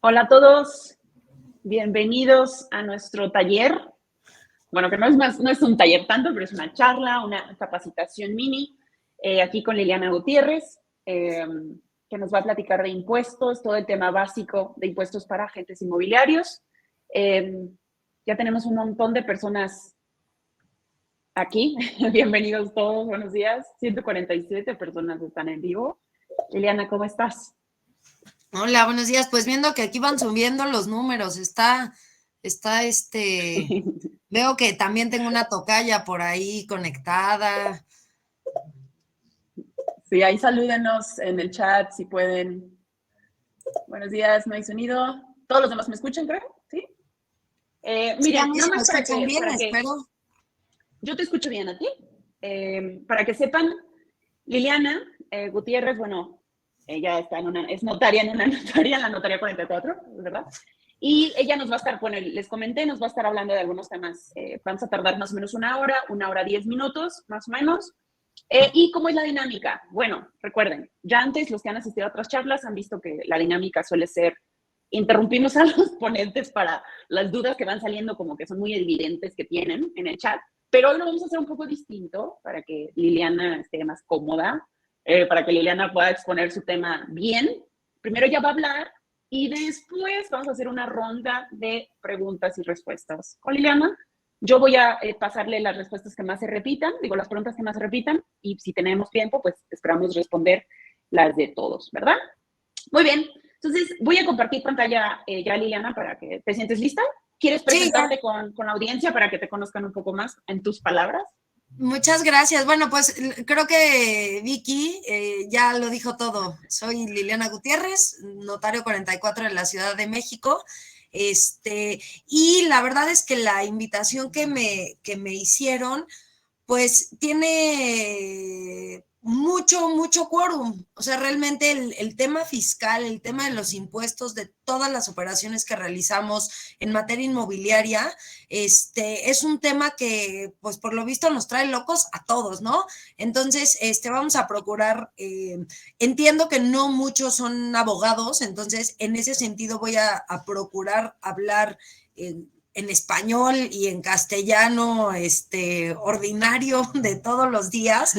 Hola a todos, bienvenidos a nuestro taller. Bueno, que no es un taller tanto, pero es una charla, una capacitación mini, aquí con Liliana Gutiérrez, que nos va a platicar de impuestos, todo el tema básico de impuestos para agentes inmobiliarios. Ya tenemos un montón de personas aquí. Bienvenidos todos, buenos días. 147 personas están en vivo. Liliana, ¿cómo estás? Hola, buenos días. Pues viendo que aquí van subiendo los números, veo que también tengo una tocaya por ahí conectada. Sí, ahí salúdenos en el chat si pueden. Buenos días, no hay sonido. Todos los demás me escuchan, creo, ¿sí? Sí, a Miren, mí nada se me más escuchan bien, para que espero. yo te escucho bien a ti. Para que sepan, Liliana Gutiérrez, bueno, ella es notaria en una notaria, en la notaria 44, ¿verdad? Y ella nos va a estar, bueno, les comenté, nos va a estar hablando de algunos temas. Vamos a tardar más o menos una hora 10 minutos, más o menos. ¿Y cómo es la dinámica? Bueno, recuerden, ya antes los que han asistido a otras charlas han visto que la dinámica suele ser interrumpimos a los ponentes para las dudas que van saliendo, como que son muy evidentes que tienen en el chat. Pero hoy lo vamos a hacer un poco distinto para que Liliana esté más cómoda, para que Liliana pueda exponer su tema bien. Primero ella va a hablar y después vamos a hacer una ronda de preguntas y respuestas con Liliana. Yo voy a pasarle las respuestas que más se repitan, digo las preguntas que más se repitan, y si tenemos tiempo, pues esperamos responder las de todos, ¿verdad? Muy bien. Entonces, voy a compartir pantalla ya, Liliana, para que te sientes lista. ¿Quieres presentarte con la audiencia para que te conozcan un poco más en tus palabras? Muchas gracias. Bueno, pues creo que Vicky ya lo dijo todo. Soy Liliana Gutiérrez, notario 44 de la Ciudad de México. Y la verdad es que la invitación que me hicieron, pues tiene mucho quórum. O sea, realmente el tema fiscal, el tema de los impuestos, de todas las operaciones que realizamos en materia inmobiliaria, es un tema que, pues por lo visto, nos trae locos a todos, ¿no? Entonces, vamos a procurar, entiendo que no muchos son abogados, entonces, en ese sentido voy a procurar hablar en español y en castellano ordinario de todos los días,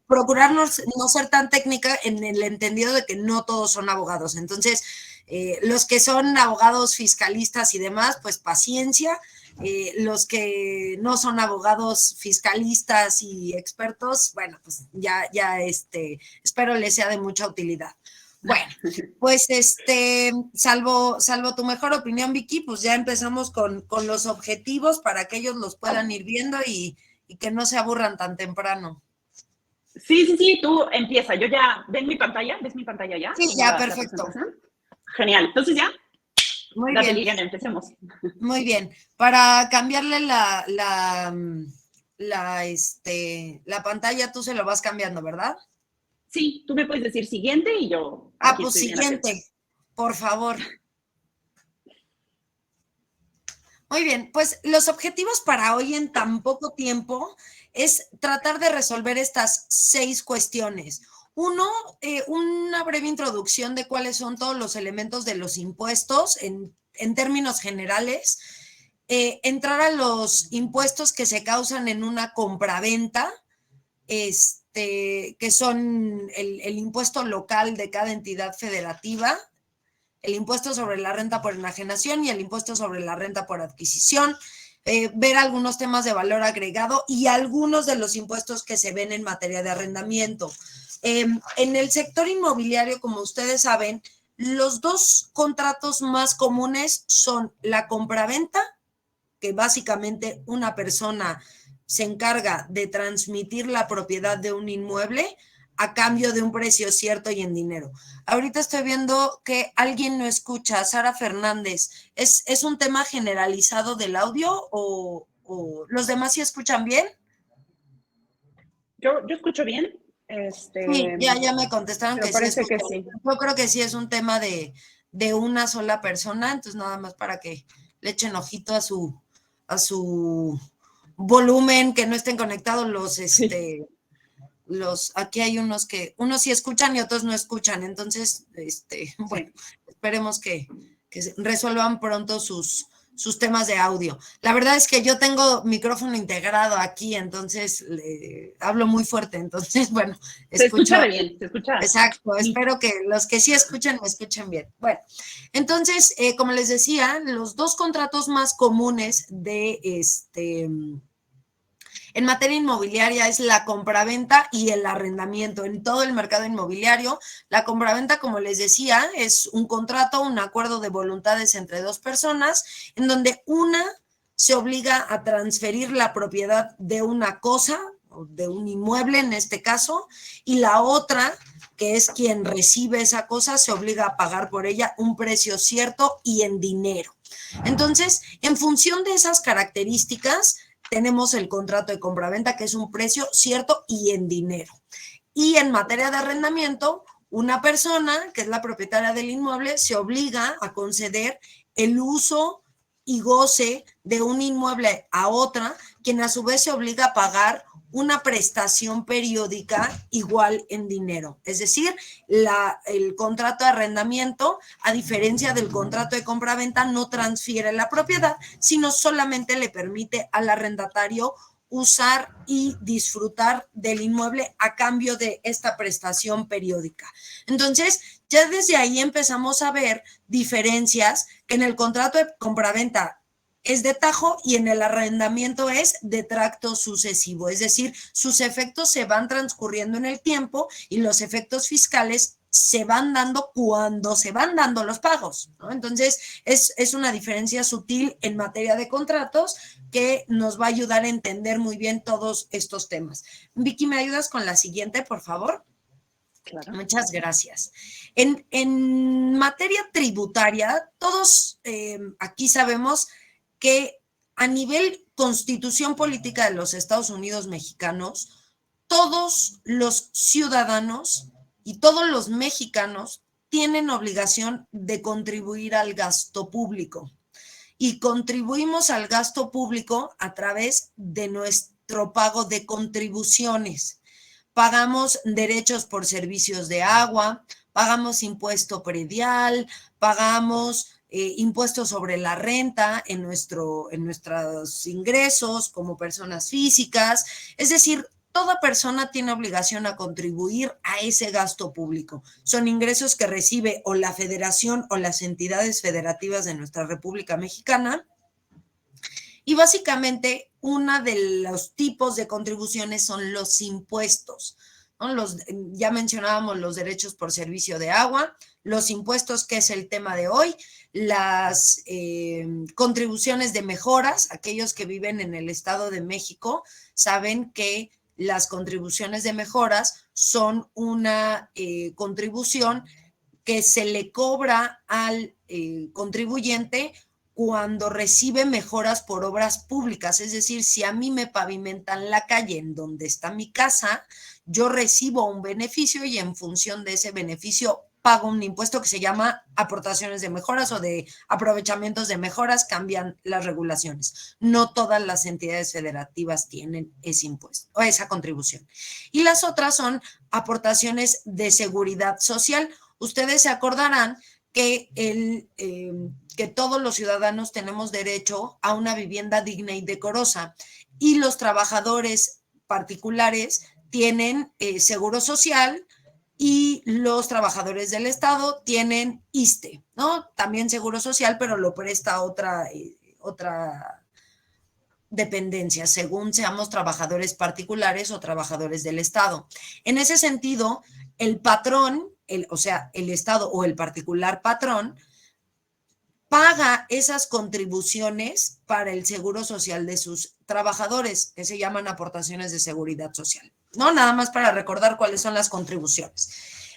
procurar no ser tan técnica en el entendido de que no todos son abogados. Entonces, los que son abogados fiscalistas y demás, pues paciencia. Los que no son abogados fiscalistas y expertos, bueno, pues ya espero les sea de mucha utilidad. Bueno, pues salvo tu mejor opinión, Vicky, pues ya empezamos con los objetivos para que ellos los puedan ir viendo y que no se aburran tan temprano. Sí, tú empieza. Yo ya, ¿ves mi pantalla ya? Sí, ya, perfecto. Genial, entonces ya, muy date, bien. Liliana, empecemos. Muy bien, para cambiarle la pantalla, tú se lo vas cambiando, ¿verdad? Sí, tú me puedes decir siguiente y yo aquí pues estoy siguiente, por favor. Muy bien, pues los objetivos para hoy en tan poco tiempo es tratar de resolver estas 6 cuestiones. Uno, una breve introducción de cuáles son todos los elementos de los impuestos en términos generales. Entrar a los impuestos que se causan en una compraventa, que son el impuesto local de cada entidad federativa, el impuesto sobre la renta por enajenación y el impuesto sobre la renta por adquisición, ver algunos temas de valor agregado y algunos de los impuestos que se ven en materia de arrendamiento. En el sector inmobiliario, como ustedes saben, los 2 contratos más comunes son la compraventa, que básicamente una persona se encarga de transmitir la propiedad de un inmueble a cambio de un precio cierto y en dinero. Ahorita estoy viendo que alguien no escucha. Sara Fernández, ¿es un tema generalizado del audio o los demás sí escuchan bien? Yo escucho bien. Sí, ya me contestaron que sí escuchan. Que sí. Yo creo que sí es un tema de una sola persona, entonces nada más para que le echen ojito a su volumen, que no estén conectados aquí hay unos sí escuchan y otros no escuchan, entonces, bueno, esperemos que resuelvan pronto sus temas de audio. La verdad es que yo tengo micrófono integrado aquí, entonces hablo muy fuerte, entonces, bueno, se escucha escucho. bien, se escucha. Exacto, espero que los que sí escuchen, me escuchen bien. Bueno, entonces, como les decía, los dos contratos más comunes en materia inmobiliaria es la compraventa y el arrendamiento. En todo el mercado inmobiliario, la compraventa, como les decía, es un contrato, un acuerdo de voluntades entre dos personas, en donde una se obliga a transferir la propiedad de una cosa, o de un inmueble en este caso, y la otra, que es quien recibe esa cosa, se obliga a pagar por ella un precio cierto y en dinero. Entonces, en función de esas características, tenemos el contrato de compraventa, que es un precio cierto y en dinero. Y en materia de arrendamiento, una persona, que es la propietaria del inmueble, se obliga a conceder el uso y goce de un inmueble a otra, quien a su vez se obliga a pagar una prestación periódica igual en dinero. Es decir, el contrato de arrendamiento, a diferencia del contrato de compraventa, no transfiere la propiedad, sino solamente le permite al arrendatario usar y disfrutar del inmueble a cambio de esta prestación periódica. Entonces, ya desde ahí empezamos a ver diferencias que en el contrato de compraventa es de tajo y en el arrendamiento es de tracto sucesivo, es decir, sus efectos se van transcurriendo en el tiempo y los efectos fiscales se van dando cuando se van dando los pagos, ¿no? Entonces, es una diferencia sutil en materia de contratos que nos va a ayudar a entender muy bien todos estos temas. Vicky, ¿me ayudas con la siguiente, por favor? Claro. Muchas gracias. En materia tributaria, todos aquí sabemos que a nivel constitución política de los Estados Unidos mexicanos, todos los ciudadanos y todos los mexicanos tienen obligación de contribuir al gasto público. Y contribuimos al gasto público a través de nuestro pago de contribuciones. Pagamos derechos por servicios de agua, pagamos impuesto predial, pagamos impuestos sobre la renta en nuestros ingresos como personas físicas. Es decir, toda persona tiene obligación a contribuir a ese gasto público. Son ingresos que recibe o la federación o las entidades federativas de nuestra República Mexicana. Y básicamente, uno de los tipos de contribuciones son los impuestos, ¿no? Ya mencionábamos los derechos por servicio de agua, los impuestos, que es el tema de hoy, las contribuciones de mejoras. Aquellos que viven en el Estado de México saben que las contribuciones de mejoras son una contribución que se le cobra al contribuyente cuando recibe mejoras por obras públicas. Es decir, si a mí me pavimentan la calle en donde está mi casa, yo recibo un beneficio y en función de ese beneficio pago un impuesto que se llama aportaciones de mejoras o de aprovechamientos de mejoras. Cambian las regulaciones. No todas las entidades federativas tienen ese impuesto o esa contribución. Y las otras son aportaciones de seguridad social. Ustedes se acordarán que todos los ciudadanos tenemos derecho a una vivienda digna y decorosa, y los trabajadores particulares tienen seguro social y los trabajadores del Estado tienen ISSSTE, ¿no? También seguro social, pero lo presta otra dependencia, según seamos trabajadores particulares o trabajadores del Estado. En ese sentido, el patrón, o sea, el Estado o el particular patrón, paga esas contribuciones para el seguro social de sus trabajadores, que se llaman aportaciones de seguridad social, ¿no? Nada más para recordar cuáles son las contribuciones.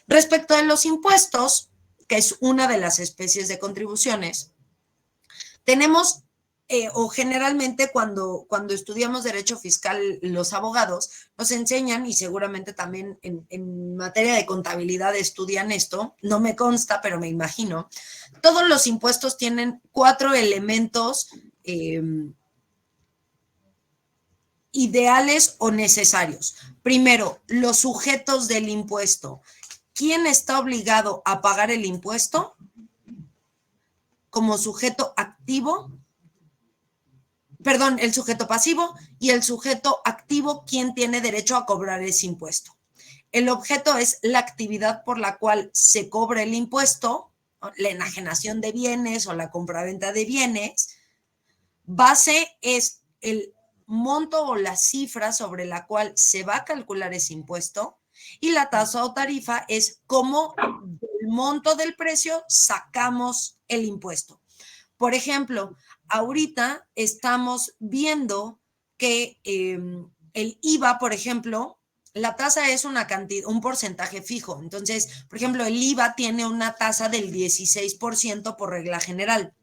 Respecto de los impuestos, que es una de las especies de contribuciones, tenemos, o generalmente cuando estudiamos derecho fiscal, los abogados nos enseñan, y seguramente también en materia de contabilidad estudian esto, no me consta, pero me imagino. Todos los impuestos tienen 4 elementos ideales o necesarios. Primero, los sujetos del impuesto. ¿Quién está obligado a pagar el impuesto? Como sujeto activo, perdón, el sujeto pasivo, y el sujeto activo, ¿quién tiene derecho a cobrar ese impuesto? El objeto es la actividad por la cual se cobra el impuesto, la enajenación de bienes o la compraventa de bienes. Base es el monto o la cifra sobre la cual se va a calcular ese impuesto, y la tasa o tarifa es cómo del monto del precio sacamos el impuesto. Por ejemplo, ahorita estamos viendo que el IVA, por ejemplo, la tasa es una cantidad, un porcentaje fijo. Entonces, por ejemplo, el IVA tiene una tasa del 16% por regla general,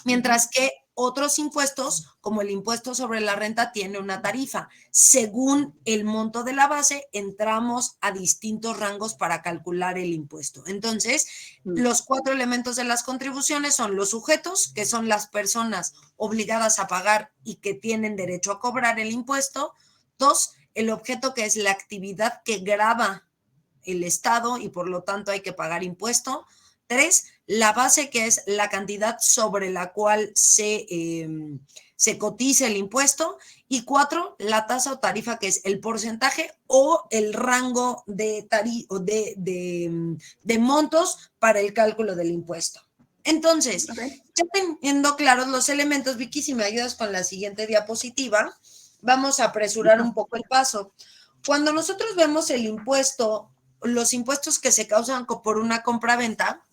mientras que otros impuestos, como el impuesto sobre la renta, tiene una tarifa. Según el monto de la base, entramos a distintos rangos para calcular el impuesto. Entonces, los 4 elementos de las contribuciones son los sujetos, que son las personas obligadas a pagar y que tienen derecho a cobrar el impuesto. 2, el objeto, que es la actividad que grava el Estado y por lo tanto hay que pagar impuesto. 3, la base, que es la cantidad sobre la cual se cotiza el impuesto. Y 4, la tasa o tarifa, que es el porcentaje o el rango de montos para el cálculo del impuesto. Entonces, ya teniendo claros los elementos, Vicky, si me ayudas con la siguiente diapositiva, vamos a apresurar un poco el paso. Cuando nosotros vemos el impuesto, los impuestos que se causan por una compraventa,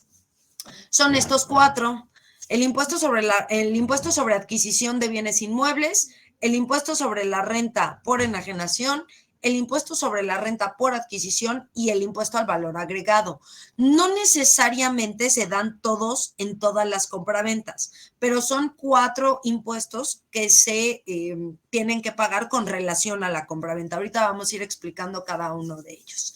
son estos 4: el impuesto sobre adquisición de bienes inmuebles, el impuesto sobre la renta por enajenación, el impuesto sobre la renta por adquisición y el impuesto al valor agregado. No necesariamente se dan todos en todas las compraventas, pero son 4 impuestos que se tienen que pagar con relación a la compraventa. Ahorita vamos a ir explicando cada uno de ellos.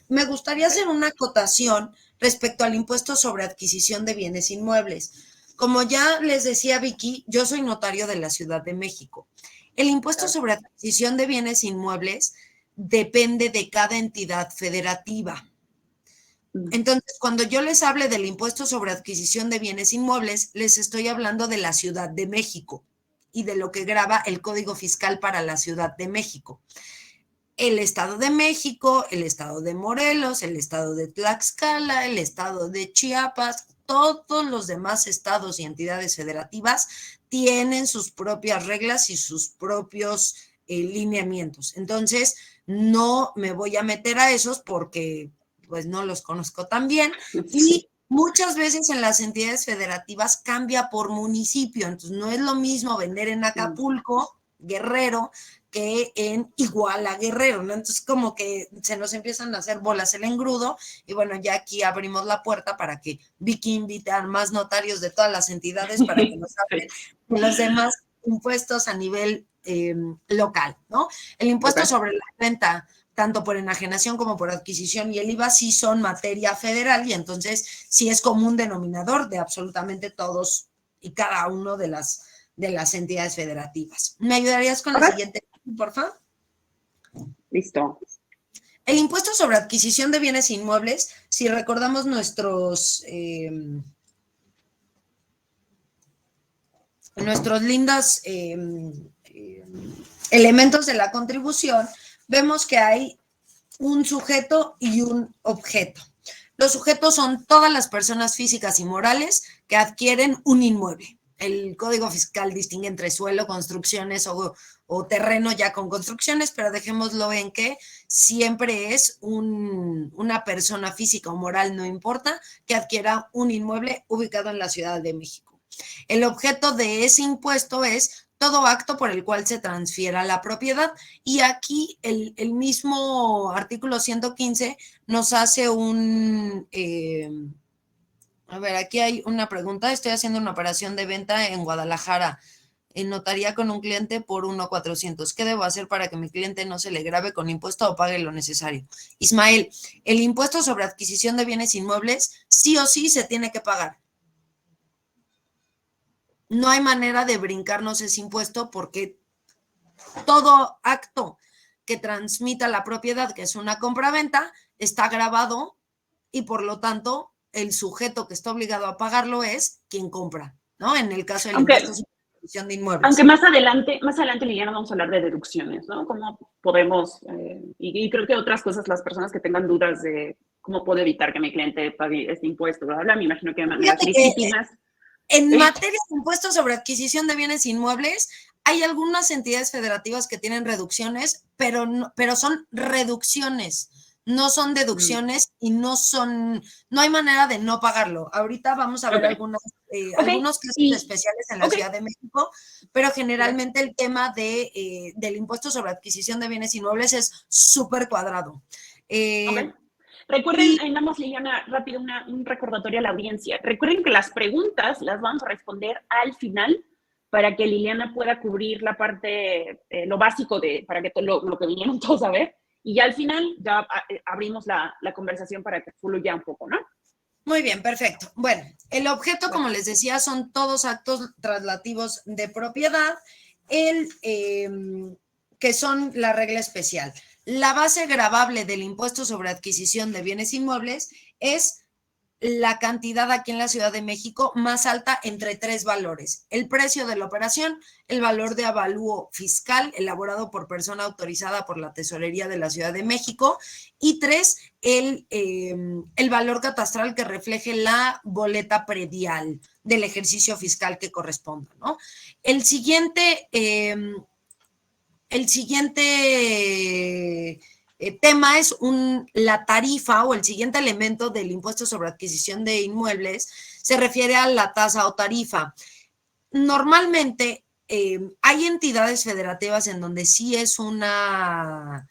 Me gustaría hacer una acotación respecto al impuesto sobre adquisición de bienes inmuebles. Como ya les decía Vicky, yo soy notario de la Ciudad de México. El impuesto sobre adquisición de bienes inmuebles depende de cada entidad federativa. Entonces, cuando yo les hable del impuesto sobre adquisición de bienes inmuebles, les estoy hablando de la Ciudad de México y de lo que grava el Código Fiscal para la Ciudad de México. El Estado de México, el Estado de Morelos, el Estado de Tlaxcala, el Estado de Chiapas, todos los demás estados y entidades federativas tienen sus propias reglas y sus propios lineamientos. Entonces, no me voy a meter a esos porque pues no los conozco tan bien. Y muchas veces en las entidades federativas cambia por municipio. Entonces, no es lo mismo vender en Acapulco, Guerrero, que en Iguala, Guerrero, ¿no? Entonces como que se nos empiezan a hacer bolas el engrudo y bueno, ya aquí abrimos la puerta para que Vicky invite a más notarios de todas las entidades para que nos hablen de los demás impuestos a nivel local, ¿no? El impuesto sobre la renta, tanto por enajenación como por adquisición, y el IVA sí son materia federal y entonces sí es común denominador de absolutamente todos y cada uno de las entidades federativas. ¿Me ayudarías con la siguiente, por favor? Listo. El impuesto sobre adquisición de bienes inmuebles, si recordamos nuestros lindos elementos de la contribución, vemos que hay un sujeto y un objeto. Los sujetos son todas las personas físicas y morales que adquieren un inmueble. El Código Fiscal distingue entre suelo, construcciones o terreno ya con construcciones, pero dejémoslo en que siempre es una persona física o moral, no importa, que adquiera un inmueble ubicado en la Ciudad de México. El objeto de ese impuesto es todo acto por el cual se transfiera la propiedad. Y aquí el mismo artículo 115 nos hace a ver, aquí hay una pregunta. Estoy haciendo una operación de venta en Guadalajara, en notaría con un cliente por 1,400. ¿Qué debo hacer para que mi cliente no se le grave con impuesto o pague lo necesario? Ismael, el impuesto sobre adquisición de bienes inmuebles sí o sí se tiene que pagar. No hay manera de brincarnos ese impuesto porque todo acto que transmita la propiedad, que es una compraventa, está grabado y por lo tanto el sujeto que está obligado a pagarlo es quien compra, ¿no? En el caso del impuesto sobre adquisición de Aunque inmuebles. más adelante, Liliana, vamos a hablar de deducciones, ¿no? Cómo podemos, y creo que otras cosas, las personas que tengan dudas de cómo puedo evitar que mi cliente pague este impuesto, bla, bla, me imagino que de maneras Fíjate que legítimas. en materia de impuestos sobre adquisición de bienes inmuebles, hay algunas entidades federativas que tienen reducciones, pero son reducciones, no son deducciones y no hay manera de no pagarlo. Ahorita vamos a ver algunos casos especiales en la Ciudad de México, pero generalmente el tema del impuesto sobre adquisición de bienes inmuebles es súper cuadrado. Recuerden, nada más, Liliana, rápido, un recordatorio a la audiencia. Recuerden que las preguntas las vamos a responder al final para que Liliana pueda cubrir la parte, lo básico para que lo que vinieron todos a ver. Y ya al final ya abrimos la conversación para que fluya un poco, ¿no? Muy bien, perfecto. Bueno, el objeto, como les decía, son todos actos traslativos de propiedad, que son la regla especial. La base gravable del impuesto sobre adquisición de bienes inmuebles es la cantidad aquí en la Ciudad de México más alta entre tres valores: el precio de la operación, el valor de avalúo fiscal elaborado por persona autorizada por la Tesorería de la Ciudad de México, y tres, el valor catastral que refleje la boleta predial del ejercicio fiscal que corresponda, ¿no? El siguiente tema es la tarifa, o el siguiente elemento del impuesto sobre adquisición de inmuebles se refiere a la tasa o tarifa. Normalmente hay entidades federativas en donde sí es una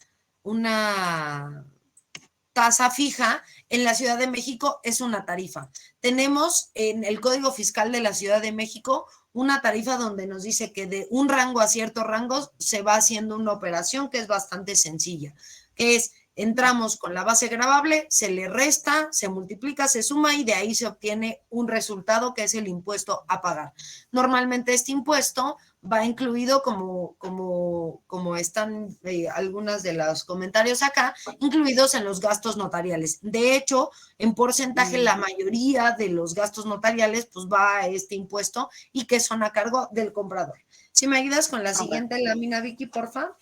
tasa fija. En la Ciudad de México es una tarifa. Tenemos en el Código Fiscal de la Ciudad de México una tarifa donde nos dice que de un rango a cierto rango se va haciendo una operación que es bastante sencilla, que es: entramos con la base gravable, se le resta, se multiplica, se suma y de ahí se obtiene un resultado que es el impuesto a pagar. Normalmente este impuesto va incluido, como están algunas de los comentarios acá, incluidos en los gastos notariales. De hecho, en porcentaje, la mayoría de los gastos notariales pues va a este impuesto y que son a cargo del comprador. Si me ayudas con la siguiente lámina, Vicky, porfa.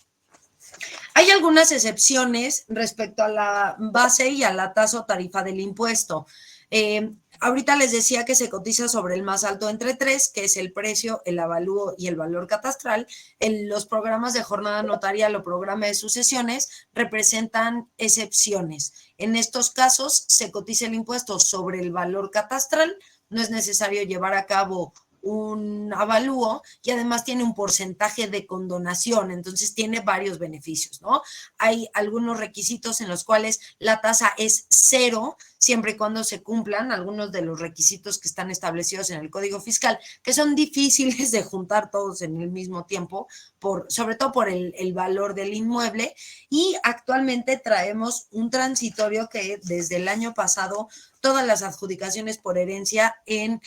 Hay algunas excepciones respecto a la base y a la tasa o tarifa del impuesto. Ahorita les decía que se cotiza sobre el más alto entre tres, que es el precio, el avalúo y el valor catastral. Los programas de jornada notarial o programa de sucesiones representan excepciones. En estos casos se cotiza el impuesto sobre el valor catastral. No es necesario llevar a cabo un avalúo y además tiene un porcentaje de condonación, entonces tiene varios beneficios, ¿no? Hay algunos requisitos en los cuales la tasa es cero, siempre y cuando se cumplan algunos de los requisitos que están establecidos en el Código Fiscal, que son difíciles de juntar todos en el mismo tiempo, sobre todo por el valor del inmueble. Y actualmente traemos un transitorio que desde el año pasado todas las adjudicaciones por herencia en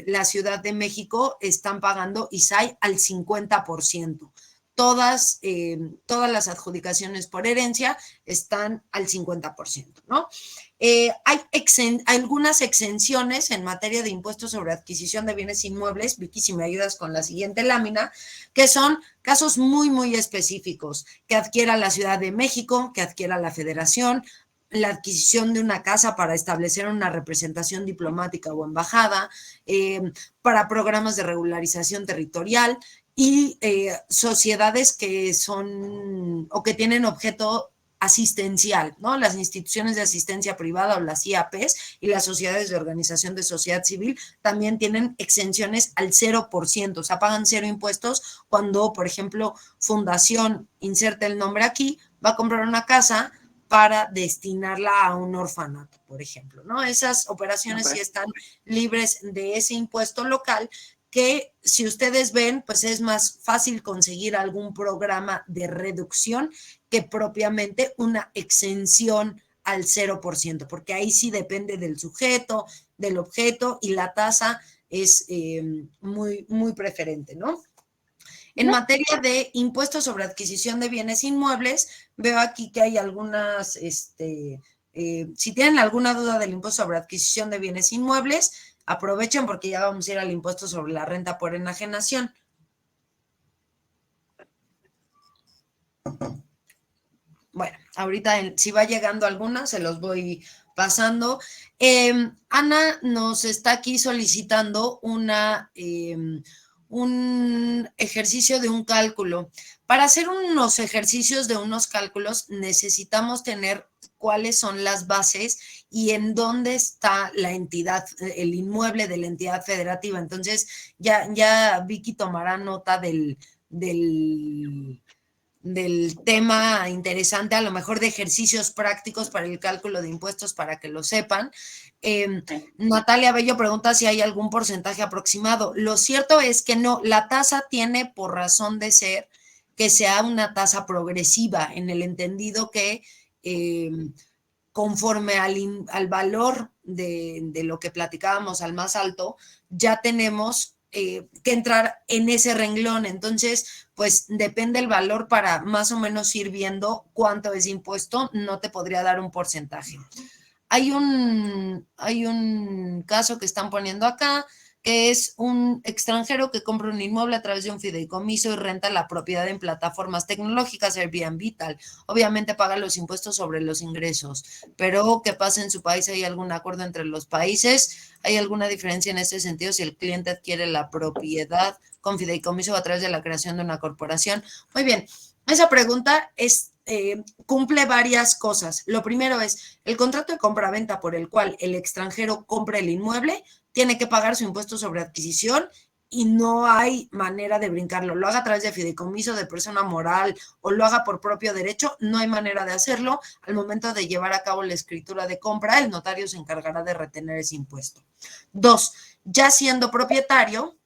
la Ciudad de México están pagando ISAI al 50%. Todas las adjudicaciones por herencia están al 50%, ¿no? Hay algunas exenciones en materia de impuestos sobre adquisición de bienes inmuebles, Vicky, si me ayudas con la siguiente lámina, que son casos muy, muy específicos: que adquiera la Ciudad de México, que adquiera la Federación, la adquisición de una casa para establecer una representación diplomática o embajada, para programas de regularización territorial y sociedades que son o que tienen objeto asistencial, ¿no? Las instituciones de asistencia privada o las IAPs y las sociedades de organización de sociedad civil también tienen exenciones al 0%, o sea, pagan cero impuestos cuando, por ejemplo, Fundación, inserte el nombre aquí, va a comprar una casa para destinarla a un orfanato, por ejemplo, ¿no? Esas operaciones sí están libres de ese impuesto local, que si ustedes ven, pues es más fácil conseguir algún programa de reducción que propiamente una exención al 0%, porque ahí sí depende del sujeto, del objeto, y la tasa es muy, muy preferente, ¿no? En materia de impuestos sobre adquisición de bienes inmuebles, veo aquí que hay algunas, si tienen alguna duda del impuesto sobre adquisición de bienes inmuebles, aprovechen porque ya vamos a ir al impuesto sobre la renta por enajenación. Bueno, ahorita si va llegando alguna, se los voy pasando. Ana nos está aquí solicitando un ejercicio de un cálculo. Para hacer unos ejercicios de unos cálculos necesitamos tener cuáles son las bases y en dónde está la entidad, el inmueble de la entidad federativa. Entonces, ya Vicky tomará nota del tema interesante, a lo mejor de ejercicios prácticos para el cálculo de impuestos para que lo sepan. Natalia Bello pregunta si hay algún porcentaje aproximado. Lo cierto es que no, la tasa tiene por razón de ser que sea una tasa progresiva, en el entendido que conforme al valor de lo que platicábamos al más alto, ya tenemos que entrar en ese renglón. Entonces, pues depende el valor para más o menos ir viendo cuánto es impuesto. No te podría dar un porcentaje. Hay un caso que están poniendo acá, que es un extranjero que compra un inmueble a través de un fideicomiso y renta la propiedad en plataformas tecnológicas, Airbnb, tal. Obviamente paga los impuestos sobre los ingresos, pero ¿qué pasa en su país? ¿Hay algún acuerdo entre los países? ¿Hay alguna diferencia en este sentido si el cliente adquiere la propiedad con fideicomiso o a través de la creación de una corporación? Muy bien, esa pregunta cumple varias cosas. Lo primero es el contrato de compraventa por el cual el extranjero compra el inmueble, tiene que pagar su impuesto sobre adquisición y no hay manera de brincarlo. Lo haga a través de fideicomiso, de persona moral o lo haga por propio derecho, no hay manera de hacerlo. Al momento de llevar a cabo la escritura de compra, el notario se encargará de retener ese impuesto. 2, ya siendo propietario,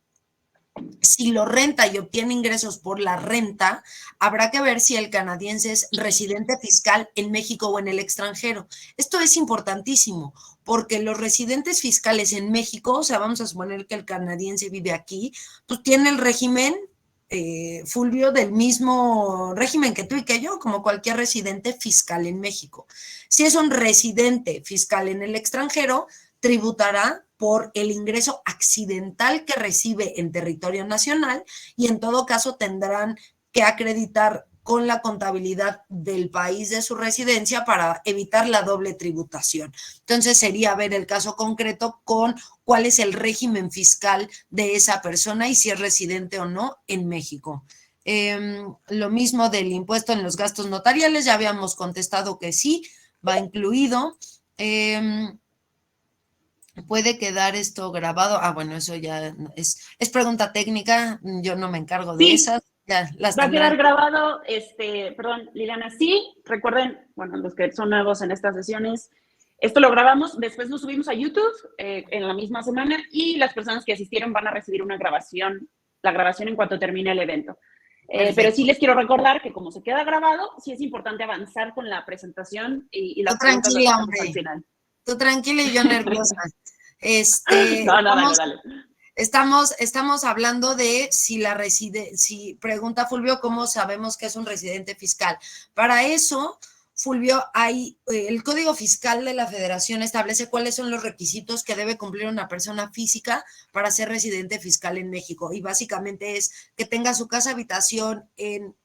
si lo renta y obtiene ingresos por la renta, habrá que ver si el canadiense es residente fiscal en México o en el extranjero. Esto es importantísimo porque los residentes fiscales en México, o sea, vamos a suponer que el canadiense vive aquí, pues tiene el régimen, Fulvio, del mismo régimen que tú y que yo, como cualquier residente fiscal en México. Si es un residente fiscal en el extranjero, tributará por el ingreso accidental que recibe en territorio nacional y en todo caso tendrán que acreditar con la contabilidad del país de su residencia para evitar la doble tributación. Entonces sería ver el caso concreto con cuál es el régimen fiscal de esa persona y si es residente o no en México. Lo mismo del impuesto en los gastos notariales, ya habíamos contestado que sí, va incluido. ¿Puede quedar esto grabado? Bueno, eso ya es pregunta técnica, yo no me encargo de esas. Ya las va a tendrán. quedar grabado, perdón, Liliana, sí, recuerden, bueno, los que son nuevos en estas sesiones, esto lo grabamos, después lo subimos a YouTube en la misma semana y las personas que asistieron van a recibir la grabación en cuanto termine el evento. Pero sí les quiero recordar que como se queda grabado, sí es importante avanzar con la presentación y las preguntas las dejamos al final. Tú tranquila y yo nerviosa. No, dale. Estamos hablando de si pregunta Fulvio, ¿cómo sabemos que es un residente fiscal? Para eso, Fulvio, el Código Fiscal de la Federación establece cuáles son los requisitos que debe cumplir una persona física para ser residente fiscal en México. Y básicamente es que tenga su casa habitación en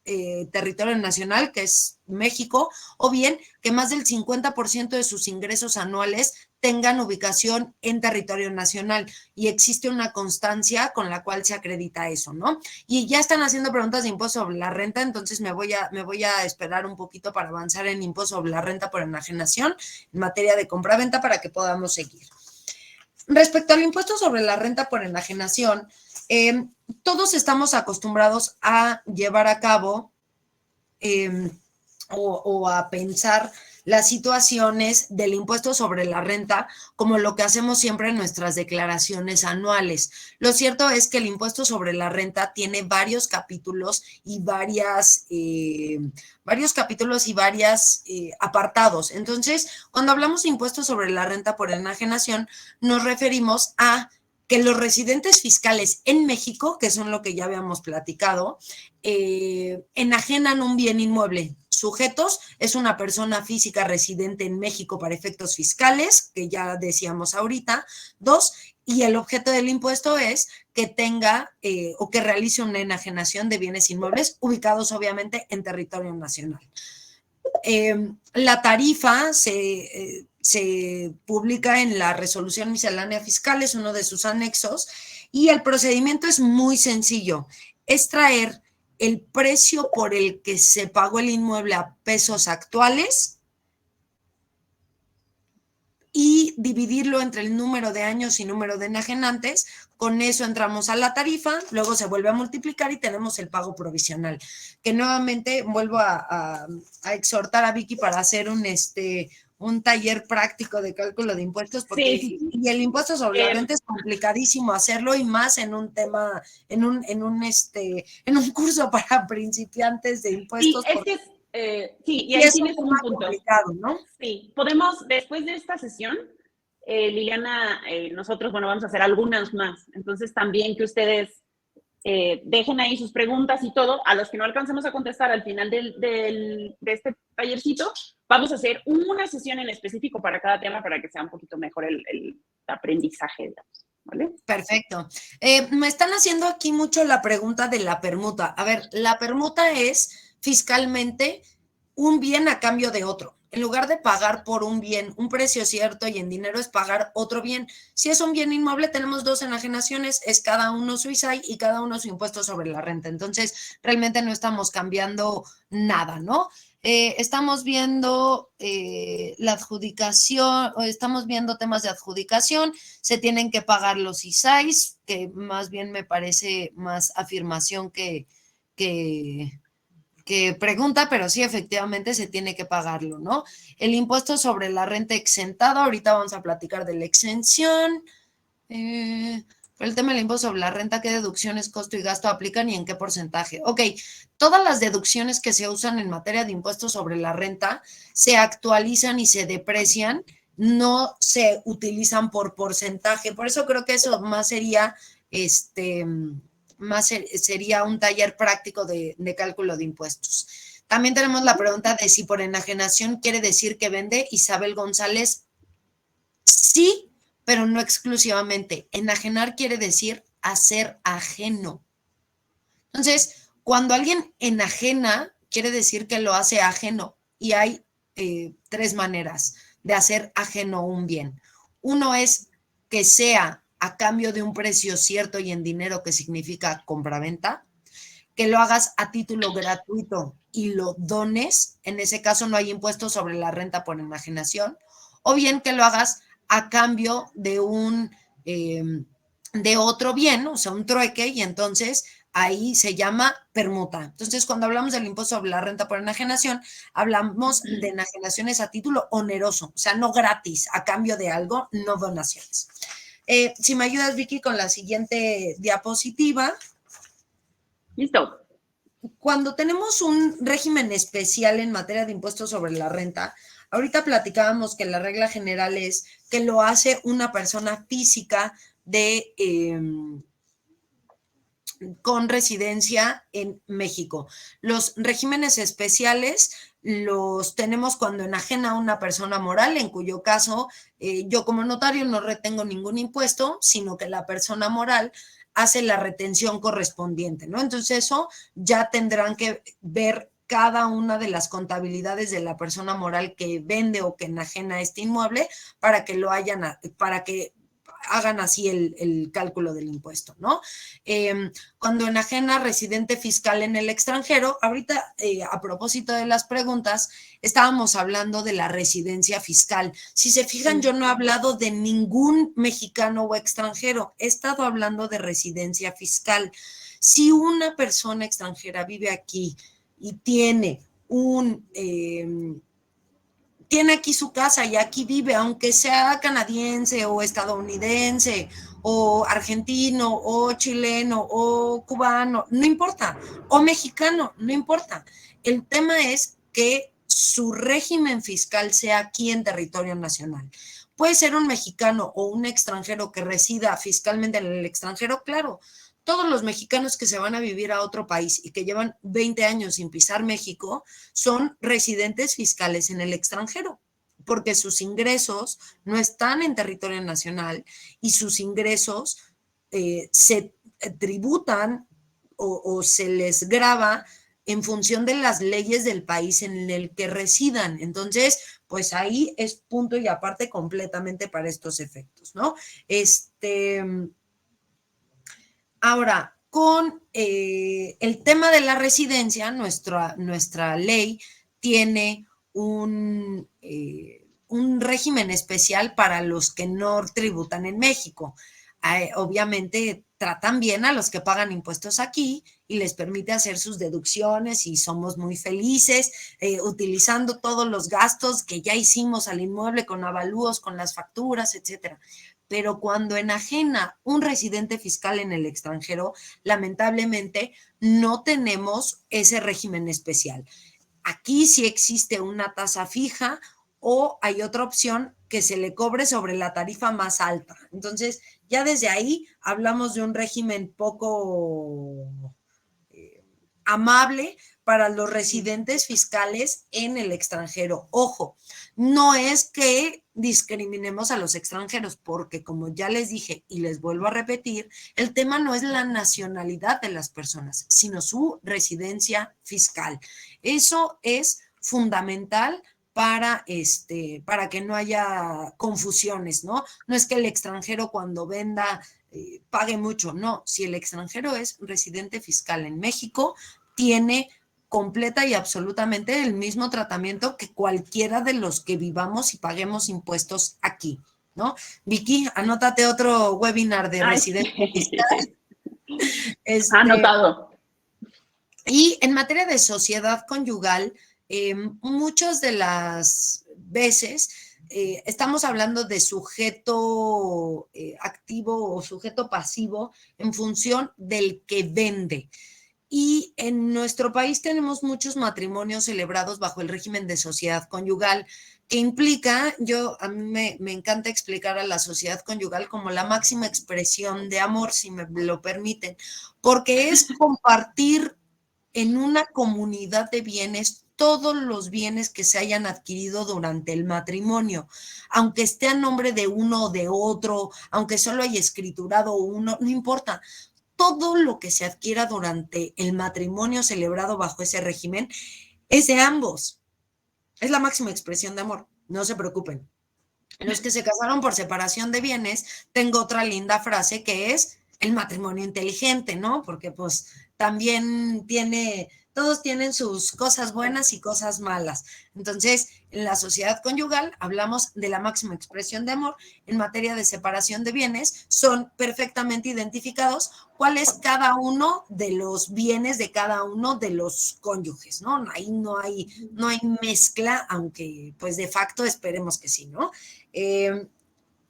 territorio nacional, que es México, o bien que más del 50% de sus ingresos anuales tengan ubicación en territorio nacional y existe una constancia con la cual se acredita eso, ¿no? Y ya están haciendo preguntas de impuesto sobre la renta, entonces me voy a esperar un poquito para avanzar en impuesto sobre la renta por enajenación en materia de compra-venta para que podamos seguir. Respecto al impuesto sobre la renta por enajenación, todos estamos acostumbrados a llevar a cabo o a pensar las situaciones del impuesto sobre la renta como lo que hacemos siempre en nuestras declaraciones anuales. Lo cierto es que el impuesto sobre la renta tiene varios capítulos y varios apartados. Entonces, cuando hablamos de impuesto sobre la renta por enajenación, nos referimos a que los residentes fiscales en México, que son lo que ya habíamos platicado, enajenan un bien inmueble. Sujetos es una persona física residente en México para efectos fiscales, que ya decíamos ahorita. 2, y el objeto del impuesto es que tenga o que realice una enajenación de bienes inmuebles ubicados obviamente en territorio nacional. La tarifa se publica en la resolución miscelánea fiscal, es uno de sus anexos, y el procedimiento es muy sencillo. Es traer el precio por el que se pagó el inmueble a pesos actuales y dividirlo entre el número de años y número de enajenantes. Con eso entramos a la tarifa, luego se vuelve a multiplicar y tenemos el pago provisional. Que nuevamente vuelvo a exhortar a Vicky para hacer un taller práctico de cálculo de impuestos, porque Sí. y el impuesto sobre la renta es complicadísimo hacerlo, y más en un tema, en un curso para principiantes de impuestos. Sí, es que sí, y y ahí es un tienes un tema punto. complicado, ¿no? Sí, podemos, después de esta sesión, Liliana, nosotros, bueno, vamos a hacer algunas más. Entonces, también que ustedes dejen ahí sus preguntas y todo. A los que no alcancemos a contestar al final de este tallercito, vamos a hacer una sesión en específico para cada tema para que sea un poquito mejor el aprendizaje, digamos, ¿vale? Perfecto. Me están haciendo aquí mucho la pregunta de la permuta. A ver, la permuta es fiscalmente un bien a cambio de otro. En lugar de pagar por un bien, un precio cierto y en dinero, es pagar otro bien. Si es un bien inmueble, tenemos 2 enajenaciones, es cada uno su ISAI y cada uno su impuesto sobre la renta. Entonces, realmente no estamos cambiando nada, ¿no? Estamos viendo la adjudicación, o estamos viendo temas de adjudicación. Se tienen que pagar los ISAIs, que más bien me parece más afirmación que pregunta, pero sí, efectivamente se tiene que pagarlo, ¿no? El impuesto sobre la renta exentado, ahorita vamos a platicar de la exención. Por el tema del impuesto sobre la renta, ¿qué deducciones, costo y gasto aplican y en qué porcentaje? Ok, todas las deducciones que se usan en materia de impuestos sobre la renta se actualizan y se deprecian, no se utilizan por porcentaje. Por eso creo que eso más sería sería un taller práctico de cálculo de impuestos. También tenemos la pregunta de si por enajenación quiere decir que vende. Isabel González, sí, pero no exclusivamente. Enajenar quiere decir hacer ajeno. Entonces, cuando alguien enajena, quiere decir que lo hace ajeno, y hay 3 maneras de hacer ajeno un bien. Uno es que sea a cambio de un precio cierto y en dinero, que significa compraventa, que lo hagas a título gratuito y lo dones, en ese caso no hay impuesto sobre la renta por enajenación, o bien que lo hagas a cambio de de otro bien, o sea, un trueque, y entonces ahí se llama permuta. Entonces, cuando hablamos del impuesto sobre la renta por enajenación, hablamos de enajenaciones a título oneroso, o sea, no gratis, a cambio de algo, no donaciones. Si me ayudas, Vicky, con la siguiente diapositiva. Listo. Cuando tenemos un régimen especial en materia de impuestos sobre la renta, ahorita platicábamos que la regla general es que lo hace una persona física con residencia en México. Los regímenes especiales los tenemos cuando enajena a una persona moral, en cuyo caso yo como notario no retengo ningún impuesto, sino que la persona moral hace la retención correspondiente, ¿no? Entonces eso ya tendrán que ver cada una de las contabilidades de la persona moral que vende o que enajena este inmueble para que hagan así el cálculo del impuesto, ¿no? Cuando enajena residente fiscal en el extranjero, ahorita a propósito de las preguntas, estábamos hablando de la residencia fiscal. Si se fijan, yo no he hablado de ningún mexicano o extranjero, he estado hablando de residencia fiscal. Si una persona extranjera vive aquí y tiene tiene aquí su casa y aquí vive, aunque sea canadiense o estadounidense o argentino o chileno o cubano, no importa, o mexicano, no importa. El tema es que su régimen fiscal sea aquí en territorio nacional. puede ser un mexicano o un extranjero que resida fiscalmente en el extranjero, claro. Todos los mexicanos que se van a vivir a otro país y que llevan 20 años sin pisar México son residentes fiscales en el extranjero, porque sus ingresos no están en territorio nacional y sus ingresos se tributan o se les grava en función de las leyes del país en el que residan. Entonces, pues ahí es punto y aparte completamente para estos efectos, ¿no? Ahora, con el tema de la residencia, nuestra ley tiene un régimen especial para los que no tributan en México. Obviamente tratan bien a los que pagan impuestos aquí y les permite hacer sus deducciones y somos muy felices utilizando todos los gastos que ya hicimos al inmueble con avalúos, con las facturas, etcétera. Pero cuando enajena un residente fiscal en el extranjero, lamentablemente no tenemos ese régimen especial. Aquí sí existe una tasa fija o hay otra opción que se le cobre sobre la tarifa más alta. Entonces, ya desde ahí hablamos de un régimen poco amable para los residentes fiscales en el extranjero. Ojo, no es que discriminemos a los extranjeros, porque como ya les dije y les vuelvo a repetir, el tema no es la nacionalidad de las personas, sino su residencia fiscal. Eso es fundamental para que no haya confusiones, ¿no? No es que el extranjero cuando venda pague mucho, no. Si el extranjero es residente fiscal en México, tiene completa y absolutamente el mismo tratamiento que cualquiera de los que vivamos y paguemos impuestos aquí, ¿no? Vicky, anótate otro webinar de residente fiscal. Anotado. Y en materia de sociedad conyugal, muchas de las veces estamos hablando de sujeto activo o sujeto pasivo en función del que vende. Y en nuestro país tenemos muchos matrimonios celebrados bajo el régimen de sociedad conyugal, que implica, a mí me encanta explicar a la sociedad conyugal como la máxima expresión de amor, si me lo permiten, porque es compartir en una comunidad de bienes todos los bienes que se hayan adquirido durante el matrimonio, aunque esté a nombre de uno o de otro, aunque solo haya escriturado uno, no importa. Todo lo que se adquiera durante el matrimonio celebrado bajo ese régimen es de ambos. Es la máxima expresión de amor, no se preocupen. Los que se casaron por separación de bienes, tengo otra linda frase que es el matrimonio inteligente, ¿no? Porque pues también todos tienen sus cosas buenas y cosas malas. Entonces, en la sociedad conyugal hablamos de la máxima expresión de amor. En materia de separación de bienes, son perfectamente identificados cuál es cada uno de los bienes de cada uno de los cónyuges, ¿no? Ahí no hay mezcla, aunque pues de facto esperemos que sí, ¿no? En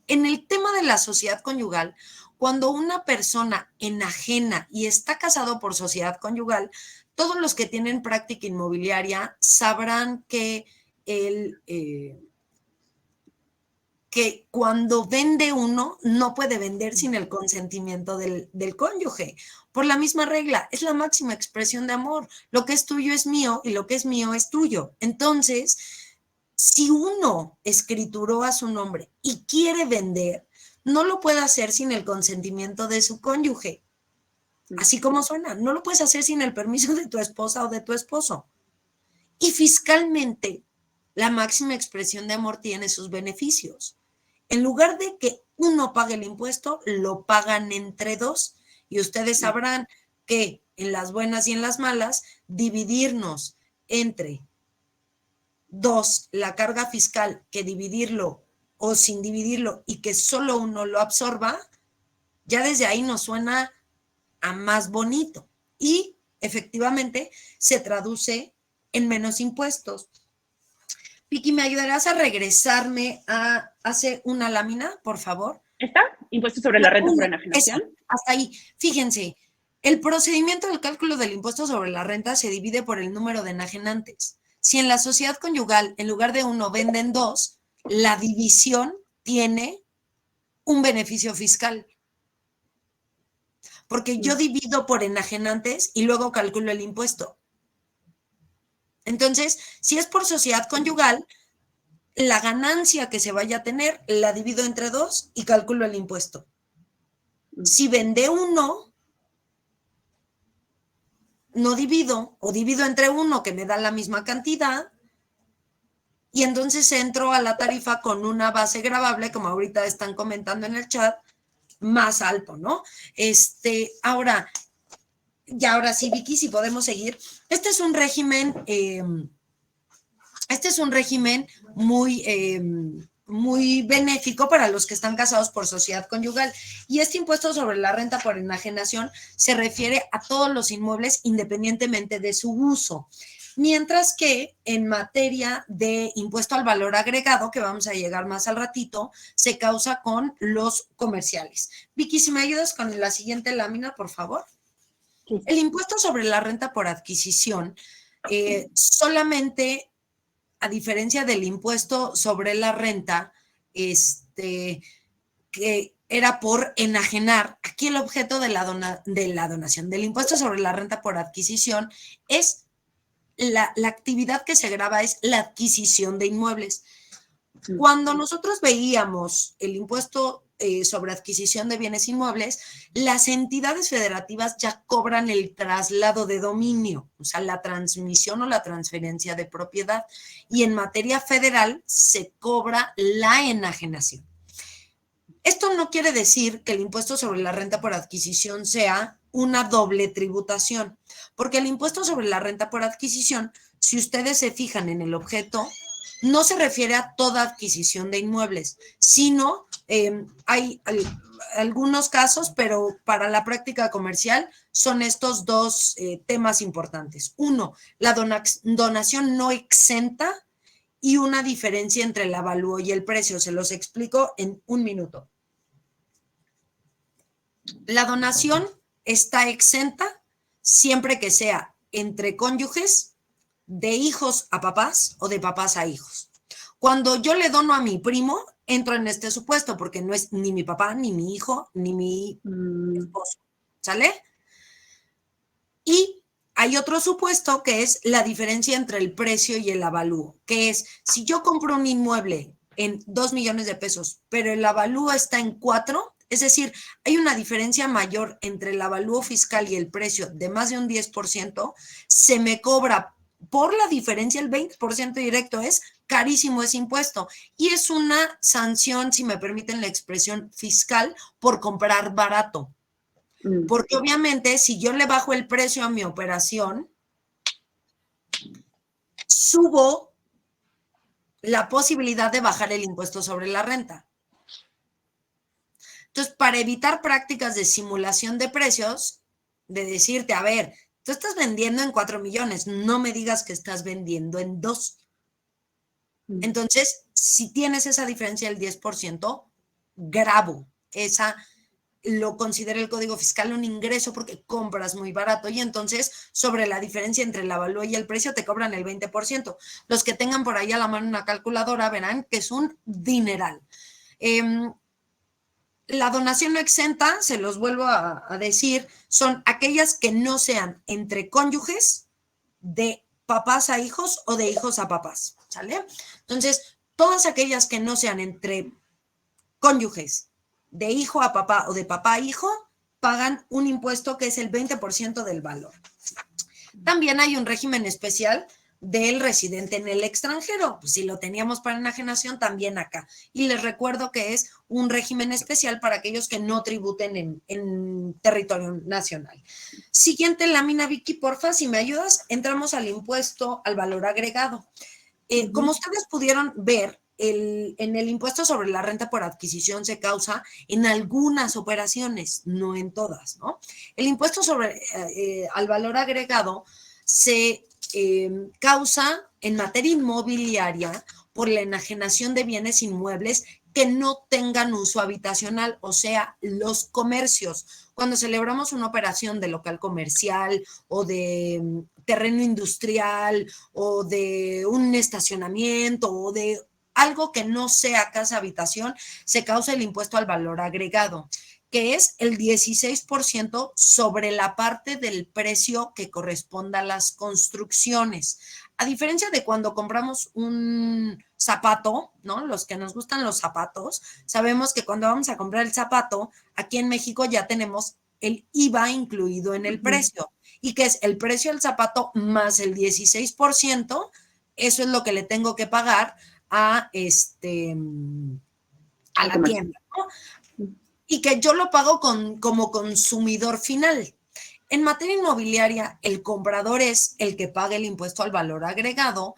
el tema de la sociedad conyugal, cuando una persona enajena y está casado por sociedad conyugal, todos los que tienen práctica inmobiliaria sabrán que que cuando vende uno no puede vender sin el consentimiento del cónyuge. Por la misma regla, es la máxima expresión de amor. Lo que es tuyo es mío y lo que es mío es tuyo. Entonces, si uno escrituró a su nombre y quiere vender, no lo puede hacer sin el consentimiento de su cónyuge. Así como suena, no lo puedes hacer sin el permiso de tu esposa o de tu esposo. Y fiscalmente, la máxima expresión de amor tiene sus beneficios. En lugar de que uno pague el impuesto, lo pagan entre dos. Y ustedes sabrán que en las buenas y en las malas, dividirnos entre dos, la carga fiscal, que dividirlo o sin dividirlo y que solo uno lo absorba, ya desde ahí nos suena a más bonito y efectivamente se traduce en menos impuestos. Vicky, ¿me ayudarás a regresarme a hacer una lámina, por favor? ¿Está? Impuesto sobre la renta por enajenación. Hasta ahí. Fíjense, el procedimiento del cálculo del impuesto sobre la renta se divide por el número de enajenantes. Si en la sociedad conyugal, en lugar de uno, venden dos, la división tiene un beneficio fiscal. Porque yo divido por enajenantes y luego calculo el impuesto. Entonces, si es por sociedad conyugal, la ganancia que se vaya a tener la divido entre 2 y calculo el impuesto. Si vende uno, no divido o divido entre 1 que me da la misma cantidad y entonces entro a la tarifa con una base gravable, como ahorita están comentando en el chat, más alto, ¿no? Ahora sí, Vicky, si podemos seguir. Este es un régimen muy benéfico para los que están casados por sociedad conyugal. Y este impuesto sobre la renta por enajenación se refiere a todos los inmuebles independientemente de su uso. Mientras que en materia de impuesto al valor agregado, que vamos a llegar más al ratito, se causa con los comerciales. Vicky, si me ayudas con la siguiente lámina, por favor. Sí. El impuesto sobre la renta por adquisición solamente, a diferencia del impuesto sobre la renta, que era por enajenar, aquí el objeto de la donación, del impuesto sobre la renta por adquisición es la actividad que se grava es la adquisición de inmuebles. Cuando nosotros veíamos el impuesto sobre adquisición de bienes inmuebles, las entidades federativas ya cobran el traslado de dominio, o sea, la transmisión o la transferencia de propiedad, y en materia federal se cobra la enajenación. Esto no quiere decir que el impuesto sobre la renta por adquisición sea una doble tributación, porque el impuesto sobre la renta por adquisición, si ustedes se fijan en el objeto, no se refiere a toda adquisición de inmuebles, sino hay algunos casos, pero para la práctica comercial son estos dos temas importantes. Uno, la donación no exenta y una diferencia entre el avalúo y el precio. Se los explico en un minuto. La donación está exenta siempre que sea entre cónyuges, de hijos a papás o de papás a hijos. Cuando yo le dono a mi primo, entro en este supuesto porque no es ni mi papá, ni mi hijo, ni mi esposo. ¿Sale? Y hay otro supuesto que es la diferencia entre el precio y el avalúo, que es si yo compro un inmueble en 2 millones de pesos, pero el avalúo está en 4, es decir, hay una diferencia mayor entre el avalúo fiscal y el precio de más de un 10%, se me cobra por la diferencia el 20% directo. Es carísimo ese impuesto y es una sanción, si me permiten la expresión, fiscal por comprar barato. Porque obviamente si yo le bajo el precio a mi operación, subo la posibilidad de bajar el impuesto sobre la renta. Entonces, para evitar prácticas de simulación de precios, de decirte, a ver, tú estás vendiendo en 4 millones, no me digas que estás vendiendo en 2. Entonces, si tienes esa diferencia del 10%, grabo esa, lo considera el Código Fiscal un ingreso porque compras muy barato y entonces sobre la diferencia entre el avalúo y el precio te cobran el 20%. Los que tengan por ahí a la mano una calculadora verán que es un dineral. La donación no exenta, se los vuelvo a decir, son aquellas que no sean entre cónyuges, de papás a hijos o de hijos a papás, ¿sale? Entonces, todas aquellas que no sean entre cónyuges, de hijo a papá o de papá a hijo, pagan un impuesto que es el 20% del valor. También hay un régimen especial del residente en el extranjero. Pues si lo teníamos para enajenación, también acá. Y les recuerdo que es un régimen especial para aquellos que no tributen en territorio nacional. Siguiente lámina, Vicky, porfa, si me ayudas, entramos al impuesto al valor agregado. Como ustedes pudieron ver, en el impuesto sobre la renta por adquisición se causa en algunas operaciones, no en todas, ¿no? El impuesto sobre al valor agregado se causa en materia inmobiliaria por la enajenación de bienes inmuebles que no tengan uso habitacional, o sea, los comercios. Cuando celebramos una operación de local comercial o de terreno industrial o de un estacionamiento o de algo que no sea casa habitación, se causa el impuesto al valor agregado, que es el 16% sobre la parte del precio que corresponda a las construcciones. A diferencia de cuando compramos un zapato, ¿no? Los que nos gustan los zapatos, sabemos que cuando vamos a comprar el zapato, aquí en México ya tenemos el IVA incluido en el precio, y que es el precio del zapato más el 16%, eso es lo que le tengo que pagar a la tienda, ¿no? Y que yo lo pago como consumidor final. En materia inmobiliaria, el comprador es el que paga el impuesto al valor agregado,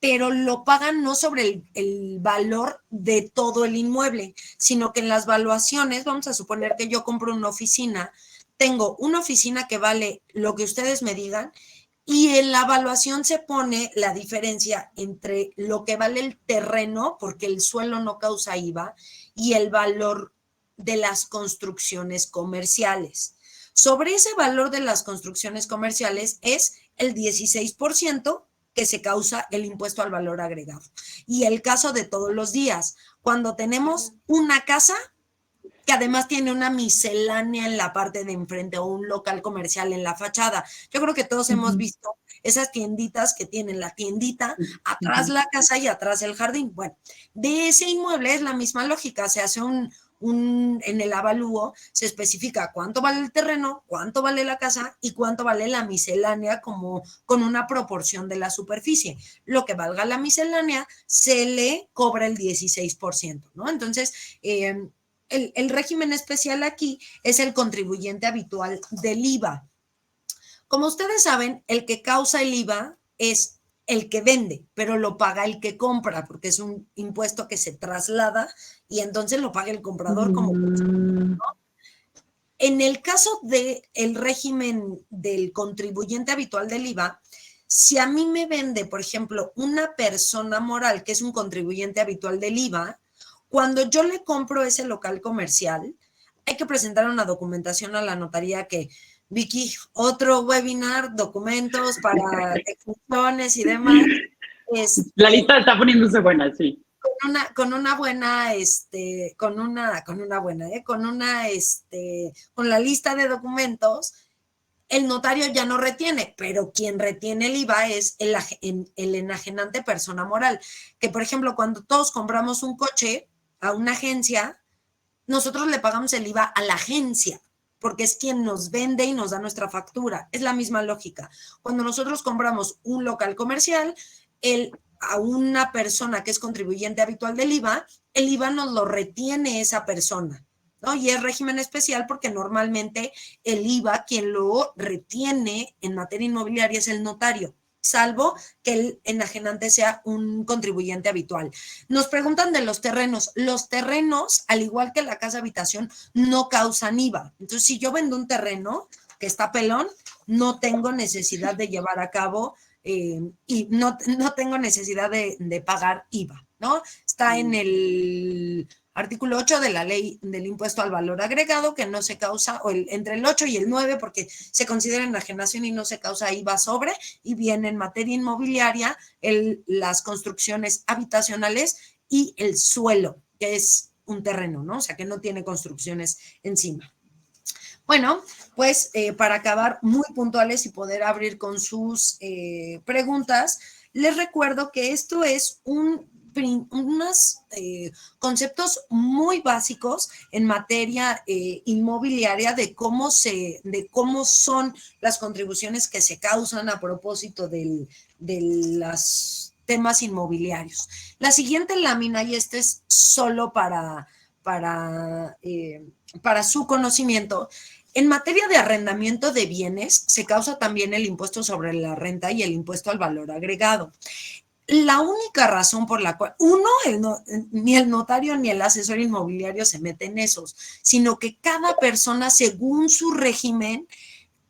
pero lo pagan no sobre el valor de todo el inmueble, sino que en las valuaciones, vamos a suponer que yo compro una oficina, tengo una oficina que vale lo que ustedes me digan, y en la evaluación se pone la diferencia entre lo que vale el terreno, porque el suelo no causa IVA, y el valor de las construcciones comerciales. Sobre ese valor de las construcciones comerciales es el 16% que se causa el impuesto al valor agregado. Y el caso de todos los días, cuando tenemos una casa que además tiene una miscelánea en la parte de enfrente o un local comercial en la fachada. Yo creo que todos hemos visto esas tienditas que tienen la tiendita, atrás la casa y atrás el jardín. Bueno, de ese inmueble es la misma lógica, se hace en el avalúo se especifica cuánto vale el terreno, cuánto vale la casa y cuánto vale la miscelánea como con una proporción de la superficie. Lo que valga la miscelánea se le cobra el 16%, ¿no? Entonces, el régimen especial aquí es el contribuyente habitual del IVA. Como ustedes saben, el que causa el IVA es el que vende, pero lo paga el que compra, porque es un impuesto que se traslada y entonces lo paga el comprador como consumidor, ¿no? En el caso del régimen del contribuyente habitual del IVA, si a mí me vende, por ejemplo, una persona moral que es un contribuyente habitual del IVA, cuando yo le compro ese local comercial, hay que presentar una documentación a la notaría que, Vicky, otro webinar, documentos para excepciones y demás. La lista está poniéndose buena, sí. Con la lista de documentos, el notario ya no retiene, pero quien retiene el IVA es el enajenante persona moral. Que, por ejemplo, cuando todos compramos un coche a una agencia, nosotros le pagamos el IVA a la agencia, porque es quien nos vende y nos da nuestra factura. Es la misma lógica. Cuando nosotros compramos un local comercial, a una persona que es contribuyente habitual del IVA, el IVA nos lo retiene esa persona, ¿no? Y es régimen especial porque normalmente el IVA, quien lo retiene en materia inmobiliaria es el notario, salvo que el enajenante sea un contribuyente habitual. Nos preguntan de los terrenos. Los terrenos, al igual que la casa habitación, no causan IVA. Entonces, si yo vendo un terreno que está pelón, no tengo necesidad de llevar a cabo y no tengo necesidad de pagar IVA, ¿no? Está en el artículo 8 de la ley del impuesto al valor agregado, que no se causa, entre el 8 y el 9, porque se considera enajenación y no se causa IVA sobre, y viene en materia inmobiliaria las construcciones habitacionales y el suelo, que es un terreno, ¿no? O sea, que no tiene construcciones encima. Bueno, pues para acabar muy puntuales y poder abrir con sus preguntas, les recuerdo que esto es unos conceptos muy básicos en materia inmobiliaria de cómo son las contribuciones que se causan a propósito de los temas inmobiliarios. La siguiente lámina, y este es solo para su conocimiento, en materia de arrendamiento de bienes se causa también el impuesto sobre la renta y el impuesto al valor agregado. La única razón por la cual ni el notario ni el asesor inmobiliario se meten en esos, sino que cada persona, según su régimen,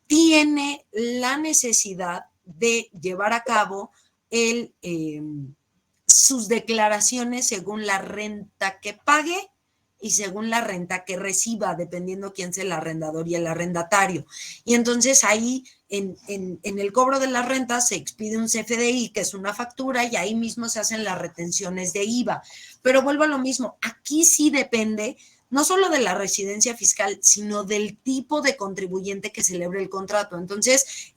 tiene la necesidad de llevar a cabo sus declaraciones según la renta que pague y según la renta que reciba, dependiendo quién sea el arrendador y el arrendatario. Y entonces ahí en el cobro de las rentas se expide un CFDI, que es una factura, y ahí mismo se hacen las retenciones de IVA. Pero vuelvo a lo mismo, aquí sí depende no solo de la residencia fiscal, sino del tipo de contribuyente que celebre el contrato. Entonces,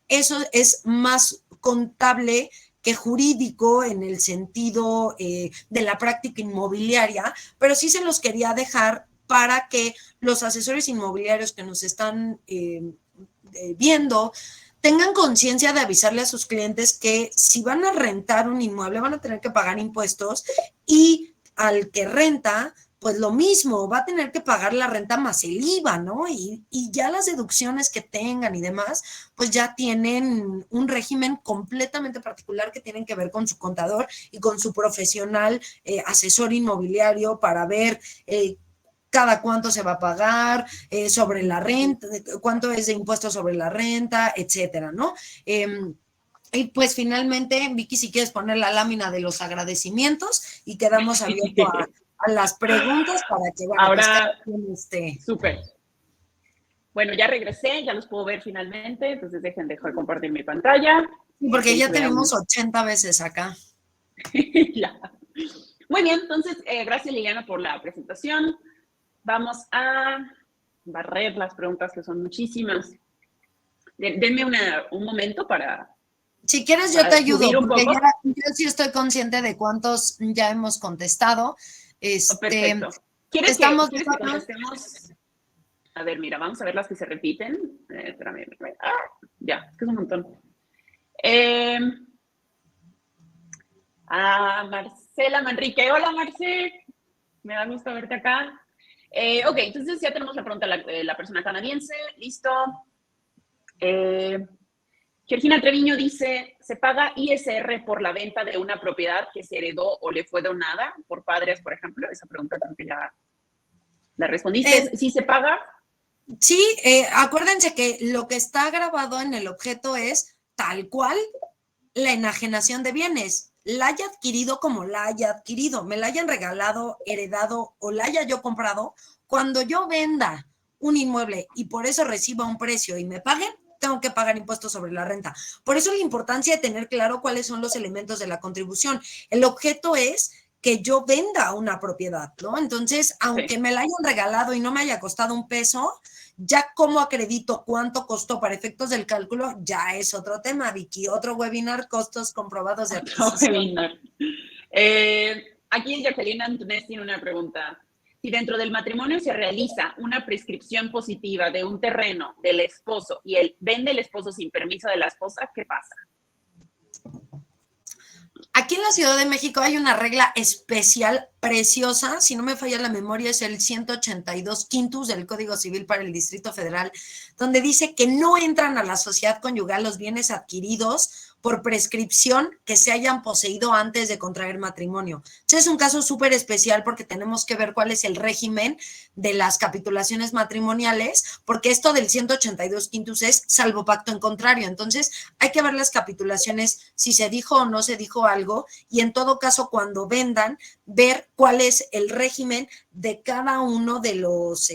eso es más contable que jurídico en el sentido de la práctica inmobiliaria, pero sí se los quería dejar para que los asesores inmobiliarios que nos están viendo tengan conciencia de avisarle a sus clientes que si van a rentar un inmueble van a tener que pagar impuestos, y al que renta, pues lo mismo, va a tener que pagar la renta más el IVA, ¿no? Y ya las deducciones que tengan y demás, pues ya tienen un régimen completamente particular que tienen que ver con su contador y con su profesional asesor inmobiliario para ver cada cuánto se va a pagar, sobre la renta, cuánto es de impuestos sobre la renta, etcétera, ¿no? Y pues finalmente, Vicky, si quieres poner la lámina de los agradecimientos y quedamos abiertos a las preguntas para que, bueno, ahora, pues súper. Bueno, ya regresé, ya los puedo ver finalmente, entonces dejen de compartir mi pantalla. Porque ya te vimos 80 veces acá. Ya. Muy bien, entonces, gracias Liliana por la presentación. Vamos a barrer las preguntas, que son muchísimas. Denme un momento para... Si quieres, yo te ayudo, porque yo sí estoy consciente de cuántos ya hemos contestado. Perfecto. ¿Quieres que contestemos? A ver, mira, vamos a ver las que se repiten. Espérame. Ya, es que es un montón. Marcela Manrique. Hola, Marce. Me da gusto verte acá. Ok, entonces ya tenemos la pregunta de la persona canadiense. Listo. Georgina Treviño dice, ¿se paga ISR por la venta de una propiedad que se heredó o le fue donada por padres, por ejemplo? Esa pregunta creo que ya la respondiste. ¿Sí se paga? Sí, acuérdense que lo que está grabado en el objeto es tal cual la enajenación de bienes. La haya adquirido como la haya adquirido, me la hayan regalado, heredado o la haya yo comprado. Cuando yo venda un inmueble y por eso reciba un precio y me paguen, tengo que pagar impuestos sobre la renta. Por eso la importancia de tener claro cuáles son los elementos de la contribución. El objeto es que yo venda una propiedad, ¿no? Entonces, aunque me la hayan regalado y no me haya costado un peso, ya como acredito cuánto costó para efectos del cálculo, ya es otro tema, Vicky. Otro webinar, costos comprobados de adquisición. Aquí Jacqueline Antunes tiene una pregunta. Si dentro del matrimonio se realiza una prescripción positiva de un terreno del esposo y él vende el esposo sin permiso de la esposa, ¿qué pasa? Aquí en la Ciudad de México hay una regla especial preciosa, si no me falla la memoria, es el 182 quintus del Código Civil para el Distrito Federal, donde dice que no entran a la sociedad conyugal los bienes adquiridos por prescripción que se hayan poseído antes de contraer matrimonio. Este es un caso súper especial porque tenemos que ver cuál es el régimen de las capitulaciones matrimoniales, porque esto del 182 quintus es salvo pacto en contrario. Entonces, hay que ver las capitulaciones, si se dijo o no se dijo algo, y en todo caso, cuando vendan, ver cuál es el régimen de cada uno de los,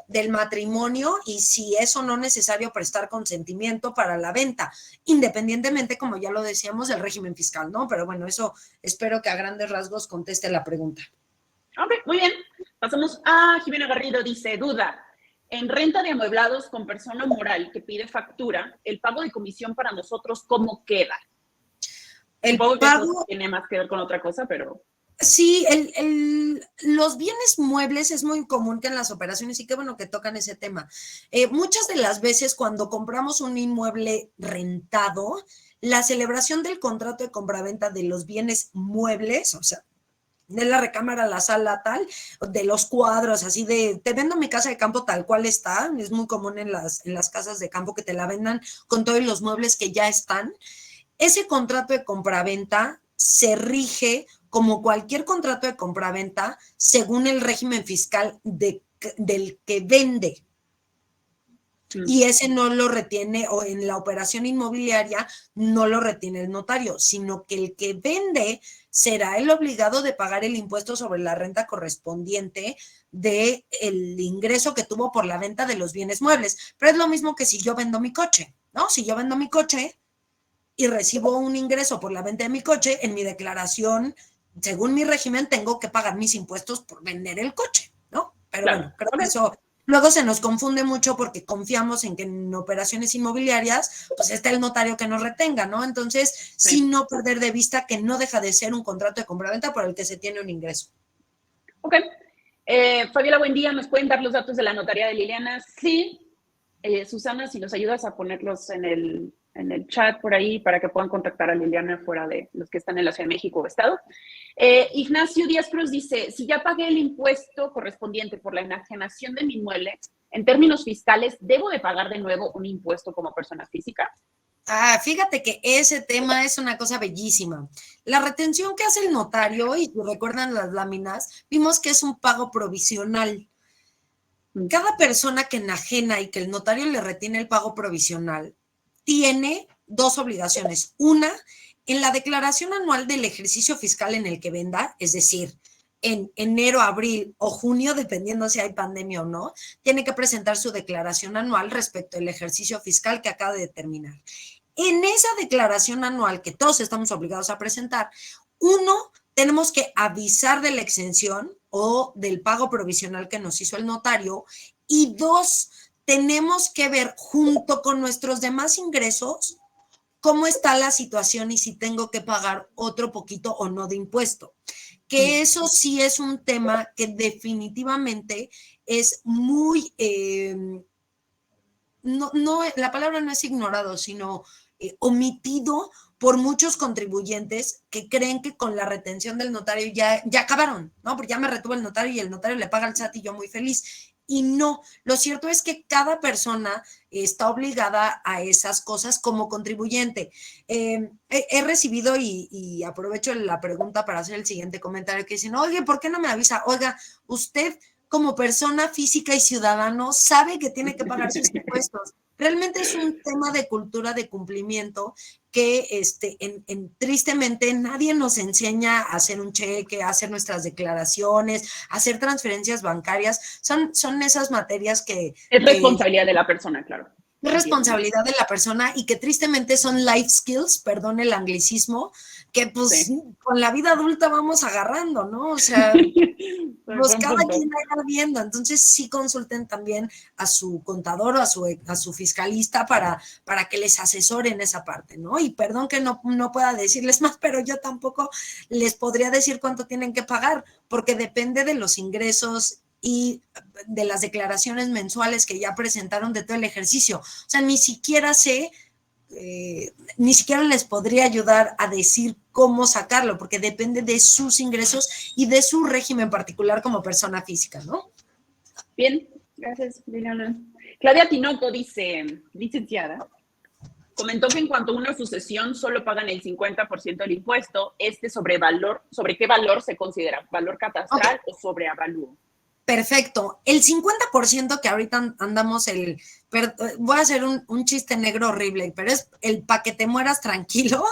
del matrimonio, y si es o no necesario prestar consentimiento para la venta, independientemente, como ya lo decíamos, del régimen fiscal, ¿no? Pero bueno, eso espero que a grandes rasgos conteste la pregunta. Ok, muy bien. Pasamos a Jimena Garrido, dice, duda. En renta de amueblados con persona moral que pide factura, el pago de comisión para nosotros, ¿cómo queda? El Supongo pago que eso tiene más que ver con otra cosa, pero... Sí, los bienes muebles es muy común que en las operaciones, y qué bueno que tocan ese tema. Muchas de las veces cuando compramos un inmueble rentado, la celebración del contrato de compraventa de los bienes muebles, o sea, de la recámara, la sala, tal, de los cuadros, así de, te vendo mi casa de campo tal cual está, es muy común en las casas de campo que te la vendan con todos los muebles que ya están. Ese contrato de compraventa se rige como cualquier contrato de compraventa según el régimen fiscal del que vende. Y ese no lo retiene, o en la operación inmobiliaria no lo retiene el notario, sino que el que vende será el obligado de pagar el impuesto sobre la renta correspondiente del ingreso que tuvo por la venta de los bienes muebles. Pero es lo mismo que si yo vendo mi coche, ¿no? Si yo vendo mi coche y recibo un ingreso por la venta de mi coche, en mi declaración, según mi régimen, tengo que pagar mis impuestos por vender el coche, ¿no? Pero Claro. bueno, creo que eso luego se nos confunde mucho porque confiamos en que en operaciones inmobiliarias, pues está el notario que nos retenga, ¿no? Entonces, sin no perder de vista que no deja de ser un contrato de compraventa por el que se tiene un ingreso. Ok. Fabiola, buen día. ¿Nos pueden dar los datos de la notaría de Liliana? Sí. Susana, si nos ayudas a ponerlos en el chat por ahí para que puedan contactar a Liliana fuera de los que están en la Ciudad de México o Estado. Ignacio Díaz Cruz dice, si ya pagué el impuesto correspondiente por la enajenación de mi inmueble, en términos fiscales, ¿debo de pagar de nuevo un impuesto como persona física? Fíjate que ese tema es una cosa bellísima. La retención que hace el notario, y recuerdan las láminas, vimos que es un pago provisional. Cada persona que enajena y que el notario le retiene el pago provisional tiene dos obligaciones. Una, en la declaración anual del ejercicio fiscal en el que venda, es decir, en enero, abril o junio, dependiendo si hay pandemia o no, tiene que presentar su declaración anual respecto al ejercicio fiscal que acaba de terminar. En esa declaración anual que todos estamos obligados a presentar, uno, tenemos que avisar de la exención o del pago provisional que nos hizo el notario, y dos, tenemos que ver junto con nuestros demás ingresos cómo está la situación y si tengo que pagar otro poquito o no de impuesto. Que eso sí es un tema que definitivamente es muy, la palabra no es ignorado, sino omitido por muchos contribuyentes que creen que con la retención del notario ya acabaron, ¿no? Porque ya me retuvo el notario y el notario le paga al SAT y yo muy feliz. Y no, lo cierto es que cada persona está obligada a esas cosas como contribuyente. He recibido, y aprovecho la pregunta para hacer el siguiente comentario, que dicen, oye, ¿por qué no me avisa? Oiga, usted como persona física y ciudadano sabe que tiene que pagar sus impuestos. Realmente es un tema de cultura de cumplimiento que tristemente nadie nos enseña a hacer un cheque, a hacer nuestras declaraciones, a hacer transferencias bancarias. Son esas materias que... Es responsabilidad de la persona, claro. Es responsabilidad de la persona y que tristemente son life skills, perdón el anglicismo, que pues con la vida adulta vamos agarrando, ¿no? O sea, pues cada quien va viendo. Entonces sí consulten también a su contador o a su fiscalista para que les asesoren esa parte, ¿no? Y perdón que no pueda decirles más, pero yo tampoco les podría decir cuánto tienen que pagar, porque depende de los ingresos y de las declaraciones mensuales que ya presentaron de todo el ejercicio. O sea, ni siquiera sé, ni siquiera les podría ayudar a decir cómo sacarlo, porque depende de sus ingresos y de su régimen particular como persona física, ¿no? Bien, gracias, Liliana. Claudia Tinoco dice, licenciada, comentó que en cuanto a una sucesión solo pagan el 50% del impuesto. ¿Sobre qué valor se considera? ¿Valor catastral o sobre avalúo? Perfecto. El 50% que ahorita andamos voy a hacer un chiste negro horrible, pero es el pa' que te mueras tranquilo.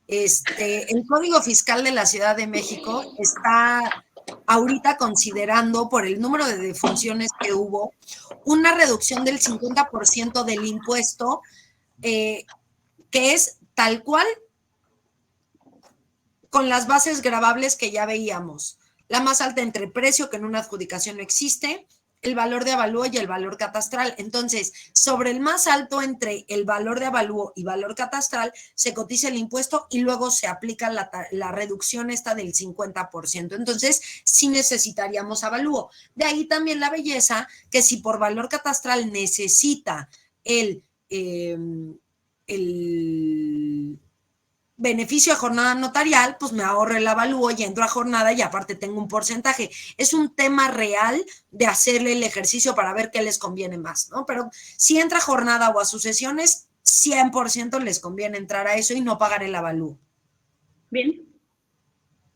El Código Fiscal de la Ciudad de México está ahorita considerando, por el número de defunciones que hubo, una reducción del 50% del impuesto, que es tal cual con las bases gravables que ya veíamos. La más alta entre precio, que en una adjudicación no existe, el valor de avalúo y el valor catastral. Entonces, sobre el más alto entre el valor de avalúo y valor catastral, se cotiza el impuesto y luego se aplica la reducción esta del 50%. Entonces, sí necesitaríamos avalúo. De ahí también la belleza que si por valor catastral necesita el beneficio a jornada notarial, pues me ahorro el avalúo y entro a jornada y aparte tengo un porcentaje. Es un tema real de hacerle el ejercicio para ver qué les conviene más, ¿no? Pero si entra a jornada o a sucesiones, 100% les conviene entrar a eso y no pagar el avalúo. Bien.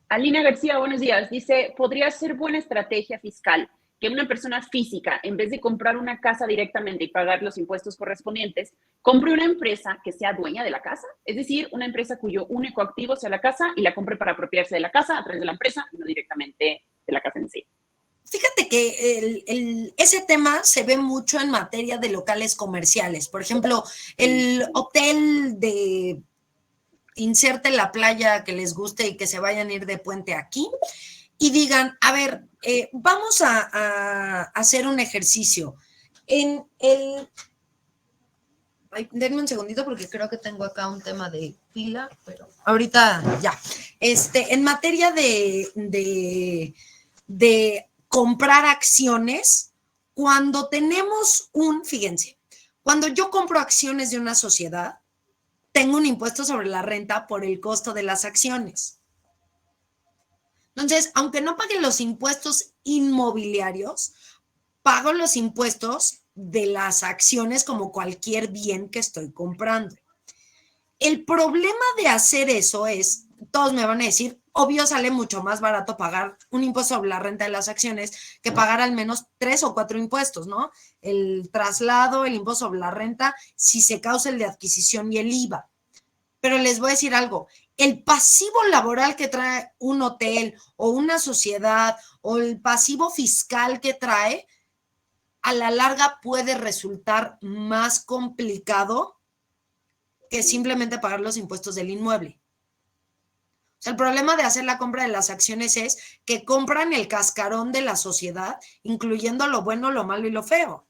Alina García, buenos días. Dice, ¿podría ser buena estrategia fiscal que una persona física, en vez de comprar una casa directamente y pagar los impuestos correspondientes, compre una empresa que sea dueña de la casa, es decir, una empresa cuyo único activo sea la casa y la compre para apropiarse de la casa a través de la empresa, no directamente de la casa en sí. Fíjate que ese tema se ve mucho en materia de locales comerciales. Por ejemplo, el hotel de inserte la playa que les guste y que se vayan a ir de puente aquí y digan, a ver, vamos a hacer un ejercicio. En el... Ay, denme un segundito porque creo que tengo acá un tema de pila, pero ahorita ya. En materia de comprar acciones, cuando tenemos fíjense, cuando yo compro acciones de una sociedad, tengo un impuesto sobre la renta por el costo de las acciones. Entonces, aunque no pague los impuestos inmobiliarios, pago los impuestos de las acciones como cualquier bien que estoy comprando. El problema de hacer eso es, todos me van a decir, obvio sale mucho más barato pagar un impuesto sobre la renta de las acciones que pagar al menos 3 o 4 impuestos, ¿no? El traslado, el impuesto sobre la renta, si se causa el de adquisición y el IVA. Pero les voy a decir algo, el pasivo laboral que trae un hotel o una sociedad o el pasivo fiscal que trae, a la larga puede resultar más complicado que simplemente pagar los impuestos del inmueble. O sea, el problema de hacer la compra de las acciones es que compran el cascarón de la sociedad, incluyendo lo bueno, lo malo y lo feo.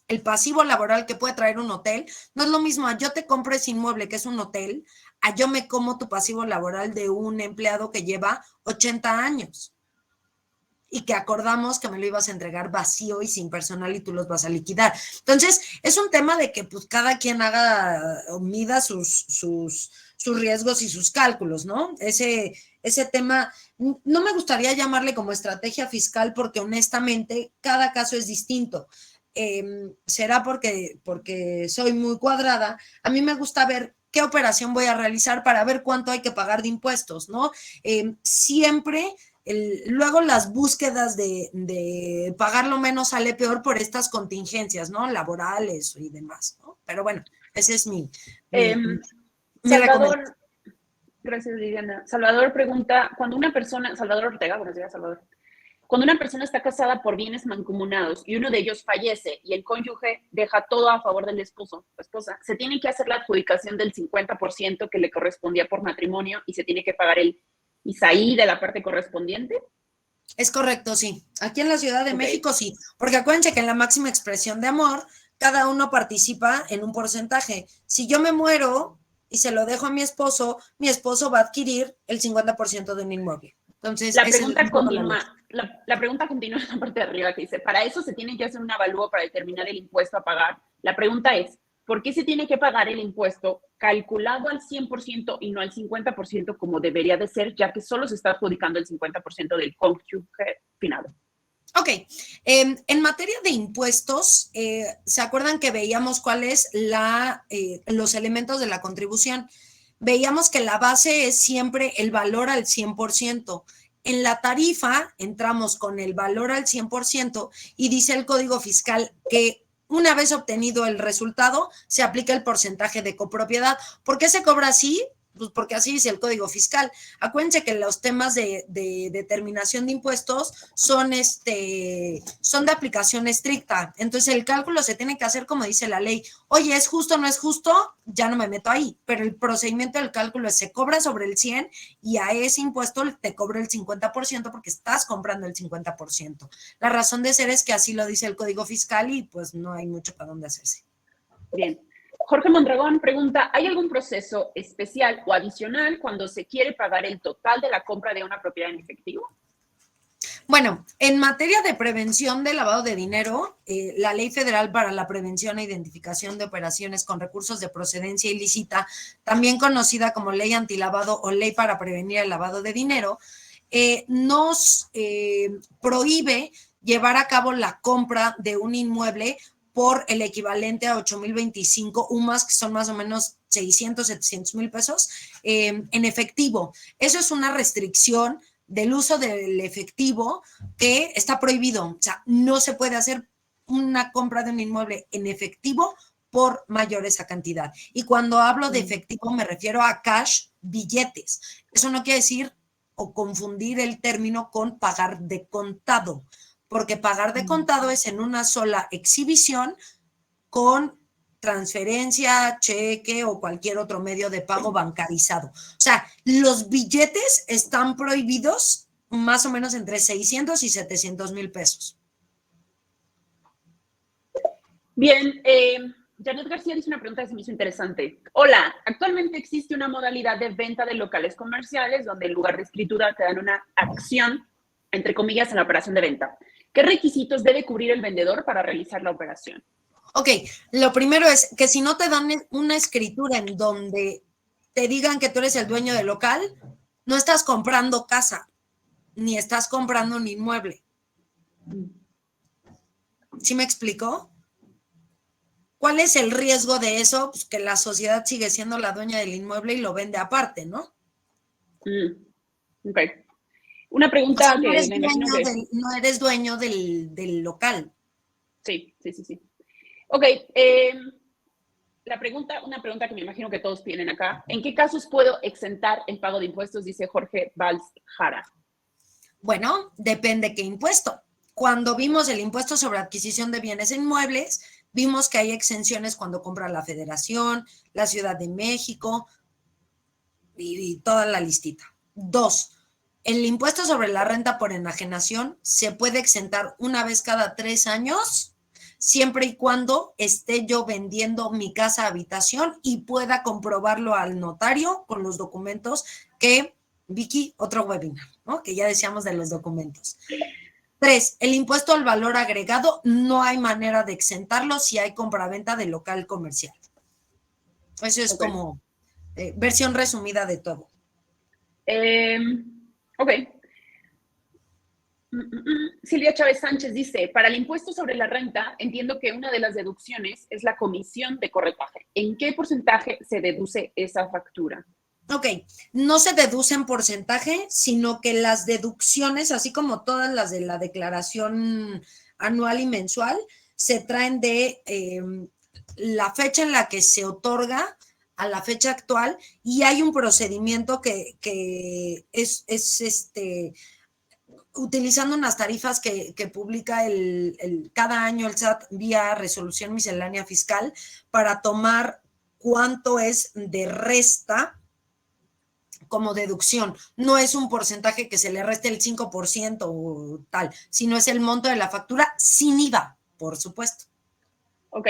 El pasivo laboral que puede traer un hotel no es lo mismo a yo te compro ese inmueble que es un hotel, a yo me como tu pasivo laboral de un empleado que lleva 80 años y que acordamos que me lo ibas a entregar vacío y sin personal y tú los vas a liquidar. Entonces, es un tema de que pues cada quien mida sus riesgos y sus cálculos, ¿no? Ese tema, no me gustaría llamarle como estrategia fiscal porque honestamente cada caso es distinto. Será porque soy muy cuadrada. A mí me gusta ver qué operación voy a realizar para ver cuánto hay que pagar de impuestos, ¿no? Siempre... luego las búsquedas de pagar lo menos sale peor por estas contingencias, ¿no? Laborales y demás, ¿no? Pero bueno, ese es mi Salvador, gracias Liliana. Salvador pregunta, Salvador Ortega, buenos días Salvador, cuando una persona está casada por bienes mancomunados y uno de ellos fallece y el cónyuge deja todo a favor del esposo o esposa, ¿se tiene que hacer la adjudicación del 50% que le correspondía por matrimonio y se tiene que pagar el Isaí de la parte correspondiente? Es correcto, sí. Aquí en la Ciudad de México, sí. Porque acuérdense que en la máxima expresión de amor, cada uno participa en un porcentaje. Si yo me muero y se lo dejo a mi esposo va a adquirir el 50% de un inmueble. Entonces, la pregunta continúa. La pregunta continúa en la parte de arriba que dice, para eso se tiene que hacer un avalúo para determinar el impuesto a pagar. La pregunta es, ¿por qué se tiene que pagar el impuesto calculado al 100% y no al 50% como debería de ser, ya que solo se está adjudicando el 50% del cónyuge finado? Ok, en materia de impuestos, ¿se acuerdan que veíamos cuáles los elementos de la contribución? Veíamos que la base es siempre el valor al 100%. En la tarifa entramos con el valor al 100% y dice el Código Fiscal que una vez obtenido el resultado, se aplica el porcentaje de copropiedad. ¿Por qué se cobra así? Pues porque así dice el Código Fiscal. Acuérdense que los temas de determinación de impuestos son de aplicación estricta. Entonces, el cálculo se tiene que hacer como dice la ley. Oye, ¿es justo o no es justo? Ya no me meto ahí. Pero el procedimiento del cálculo es, se cobra sobre el 100 y a ese impuesto te cobra el 50% porque estás comprando el 50%. La razón de ser es que así lo dice el Código Fiscal y pues no hay mucho para dónde hacerse. Bien. Jorge Mondragón pregunta, ¿hay algún proceso especial o adicional cuando se quiere pagar el total de la compra de una propiedad en efectivo? Bueno, en materia de prevención de lavado de dinero, la Ley Federal para la Prevención e Identificación de Operaciones con Recursos de Procedencia Ilícita, también conocida como Ley Antilavado o Ley para Prevenir el Lavado de Dinero, nos prohíbe llevar a cabo la compra de un inmueble por el equivalente a 8,025 UMAS, que son más o menos 600, 700 mil pesos, en efectivo. Eso es una restricción del uso del efectivo que está prohibido. O sea, no se puede hacer una compra de un inmueble en efectivo por mayor esa cantidad. Y cuando hablo de efectivo me refiero a cash, billetes. Eso no quiere decir o confundir el término con pagar de contado, porque pagar de contado es en una sola exhibición con transferencia, cheque o cualquier otro medio de pago bancarizado. O sea, los billetes están prohibidos más o menos entre 600 y 700 mil pesos. Bien, Janet García dice una pregunta que se me hizo interesante. Hola, actualmente existe una modalidad de venta de locales comerciales donde en lugar de escritura te dan una acción, entre comillas, en la operación de venta. ¿Qué requisitos debe cubrir el vendedor para realizar la operación? Ok, lo primero es que si no te dan una escritura en donde te digan que tú eres el dueño del local, no estás comprando casa, ni estás comprando un inmueble. ¿Sí me explicó? ¿Cuál es el riesgo de eso? Pues que la sociedad sigue siendo la dueña del inmueble y lo vende aparte, ¿no? Ok. Una O sea, pregunta que me imagino que... no eres dueño del local. Sí. Ok, una pregunta que me imagino que todos tienen acá. ¿En qué casos puedo exentar el pago de impuestos? Dice Jorge Valls Jara. Bueno, depende qué impuesto. Cuando vimos el impuesto sobre adquisición de bienes inmuebles, vimos que hay exenciones cuando compra la Federación, la Ciudad de México y toda la listita. 2, el impuesto sobre la renta por enajenación se puede exentar una vez cada 3 años, siempre y cuando esté yo vendiendo mi casa habitación y pueda comprobarlo al notario con los documentos que, Vicky, otro webinar, ¿no? Que ya decíamos de los documentos. 3, el impuesto al valor agregado no hay manera de exentarlo si hay compraventa de local comercial. Eso es como versión resumida de todo. Ok. Silvia Chávez Sánchez dice, para el impuesto sobre la renta, entiendo que una de las deducciones es la comisión de corretaje. ¿En qué porcentaje se deduce esa factura? Ok, no se deduce en porcentaje, sino que las deducciones, así como todas las de la declaración anual y mensual, se traen de la fecha en la que se otorga a la fecha actual y hay un procedimiento que es utilizando unas tarifas que publica cada año el SAT vía resolución miscelánea fiscal para tomar cuánto es de resta como deducción. No es un porcentaje que se le reste el 5% o tal, sino es el monto de la factura sin IVA, por supuesto. Ok.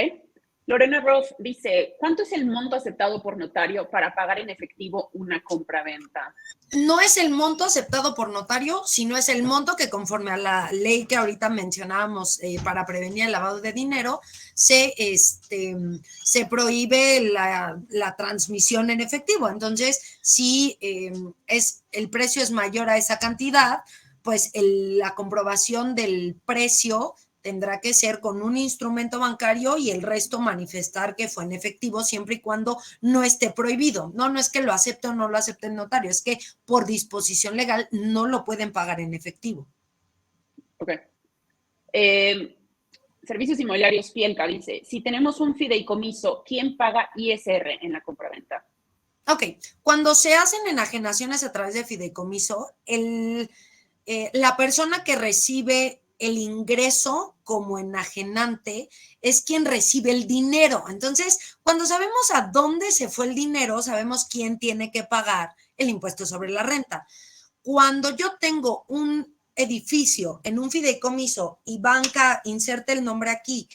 Lorena Ross dice, ¿cuánto es el monto aceptado por notario para pagar en efectivo una compraventa? No es el monto aceptado por notario, sino es el monto que conforme a la ley que ahorita mencionábamos para prevenir el lavado de dinero, se prohíbe la transmisión en efectivo. Entonces, si el precio es mayor a esa cantidad, pues la comprobación del precio tendrá que ser con un instrumento bancario y el resto manifestar que fue en efectivo siempre y cuando no esté prohibido. No es que lo acepte o no lo acepte el notario, es que por disposición legal no lo pueden pagar en efectivo. Ok. Servicios Inmobiliarios Fielca dice, si tenemos un fideicomiso, ¿quién paga ISR en la compraventa? Ok, cuando se hacen enajenaciones a través de fideicomiso, la persona que recibe el ingreso como enajenante es quien recibe el dinero. Entonces, cuando sabemos a dónde se fue el dinero, sabemos quién tiene que pagar el impuesto sobre la renta. Cuando yo tengo un edificio en un fideicomiso y banca, inserte el nombre aquí,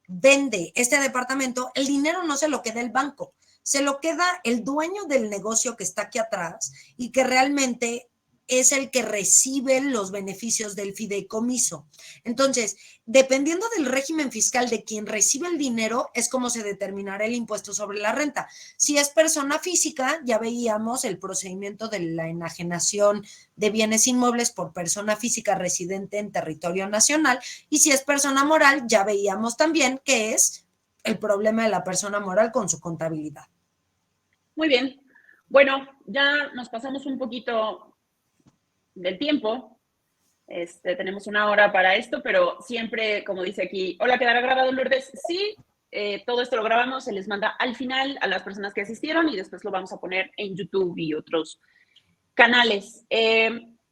vende este departamento, el dinero no se lo queda el banco, se lo queda el dueño del negocio que está aquí atrás y que realmente es el que recibe los beneficios del fideicomiso. Entonces, dependiendo del régimen fiscal de quien recibe el dinero, es como se determinará el impuesto sobre la renta. Si es persona física, ya veíamos el procedimiento de la enajenación de bienes inmuebles por persona física residente en territorio nacional, y si es persona moral, ya veíamos también que es el problema de la persona moral con su contabilidad. Muy bien. Bueno, ya nos pasamos un poquito del tiempo. Tenemos 1 hora para esto, pero siempre, como dice aquí, hola, ¿quedará grabado, Lourdes? Sí, todo esto lo grabamos, se les manda al final a las personas que asistieron y después lo vamos a poner en YouTube y otros canales.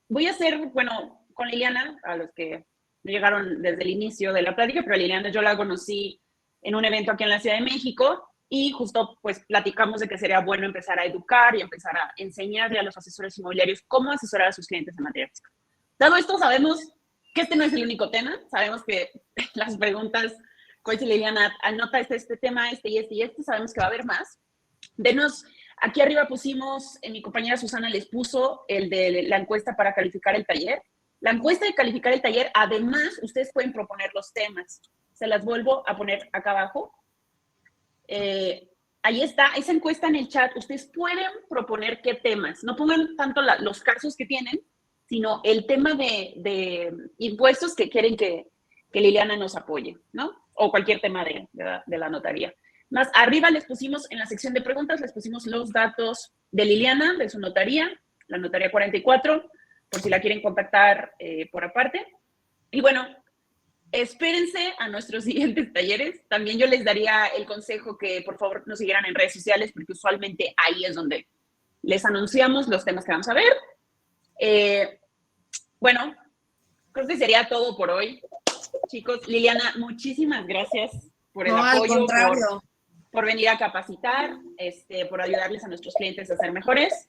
Voy a hacer, bueno, con Liliana, a los que llegaron desde el inicio de la plática, pero Liliana yo la conocí en un evento aquí en la Ciudad de México y justo pues platicamos de que sería bueno empezar a educar y empezar a enseñarle a los asesores inmobiliarios cómo asesorar a sus clientes en materia fiscal. Dado esto, sabemos que este no es el único tema, sabemos que las preguntas, como dice Liliana, anota este tema, y este, sabemos que va a haber más. Denos, aquí arriba pusimos, mi compañera Susana les puso el de la encuesta para calificar el taller. La encuesta de calificar el taller, además, ustedes pueden proponer los temas. Se las vuelvo a poner acá abajo. Ahí está, esa encuesta en el chat. Ustedes pueden proponer qué temas. No pongan tanto los casos que tienen, sino el tema de impuestos que quieren que Liliana nos apoye, ¿no? O cualquier tema de la notaría. Más arriba les pusimos, en la sección de preguntas, les pusimos los datos de Liliana, de su notaría, la notaría 44, por si la quieren contactar por aparte. Y bueno, espérense a nuestros siguientes talleres. También yo les daría el consejo que por favor nos siguieran en redes sociales, porque usualmente ahí es donde les anunciamos los temas que vamos a ver. Bueno, creo que sería todo por hoy. Chicos, Liliana, muchísimas gracias por el apoyo, al contrario. Por venir a capacitar, por ayudarles a nuestros clientes a ser mejores.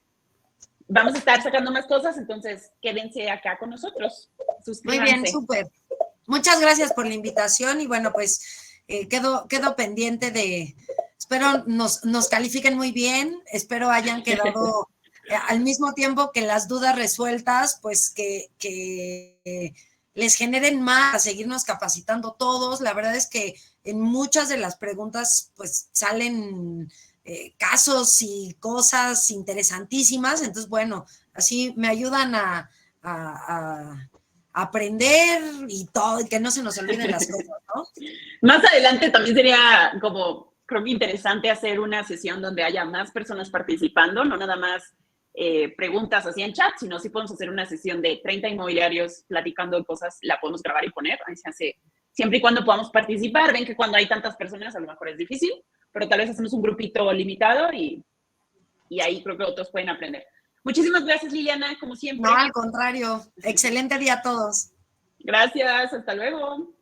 Vamos a estar sacando más cosas, entonces quédense acá con nosotros. Suscríbanse. Muy bien, súper. Muchas gracias por la invitación y bueno, pues quedo pendiente de, espero nos califiquen muy bien, espero hayan quedado al mismo tiempo que las dudas resueltas, pues que les generen más a seguirnos capacitando todos. La verdad es que en muchas de las preguntas pues salen casos y cosas interesantísimas, entonces bueno, así me ayudan a aprender y todo, y que no se nos olviden las cosas, ¿no? Más adelante también sería como, creo que interesante hacer una sesión donde haya más personas participando, no nada más preguntas así en chat, sino sí podemos hacer una sesión de 30 inmobiliarios platicando de cosas, la podemos grabar y poner, ahí se hace, siempre y cuando podamos participar. Ven que cuando hay tantas personas a lo mejor es difícil, pero tal vez hacemos un grupito limitado y ahí creo que otros pueden aprender. Muchísimas gracias, Liliana, como siempre. No, al contrario. Excelente día a todos. Gracias, hasta luego.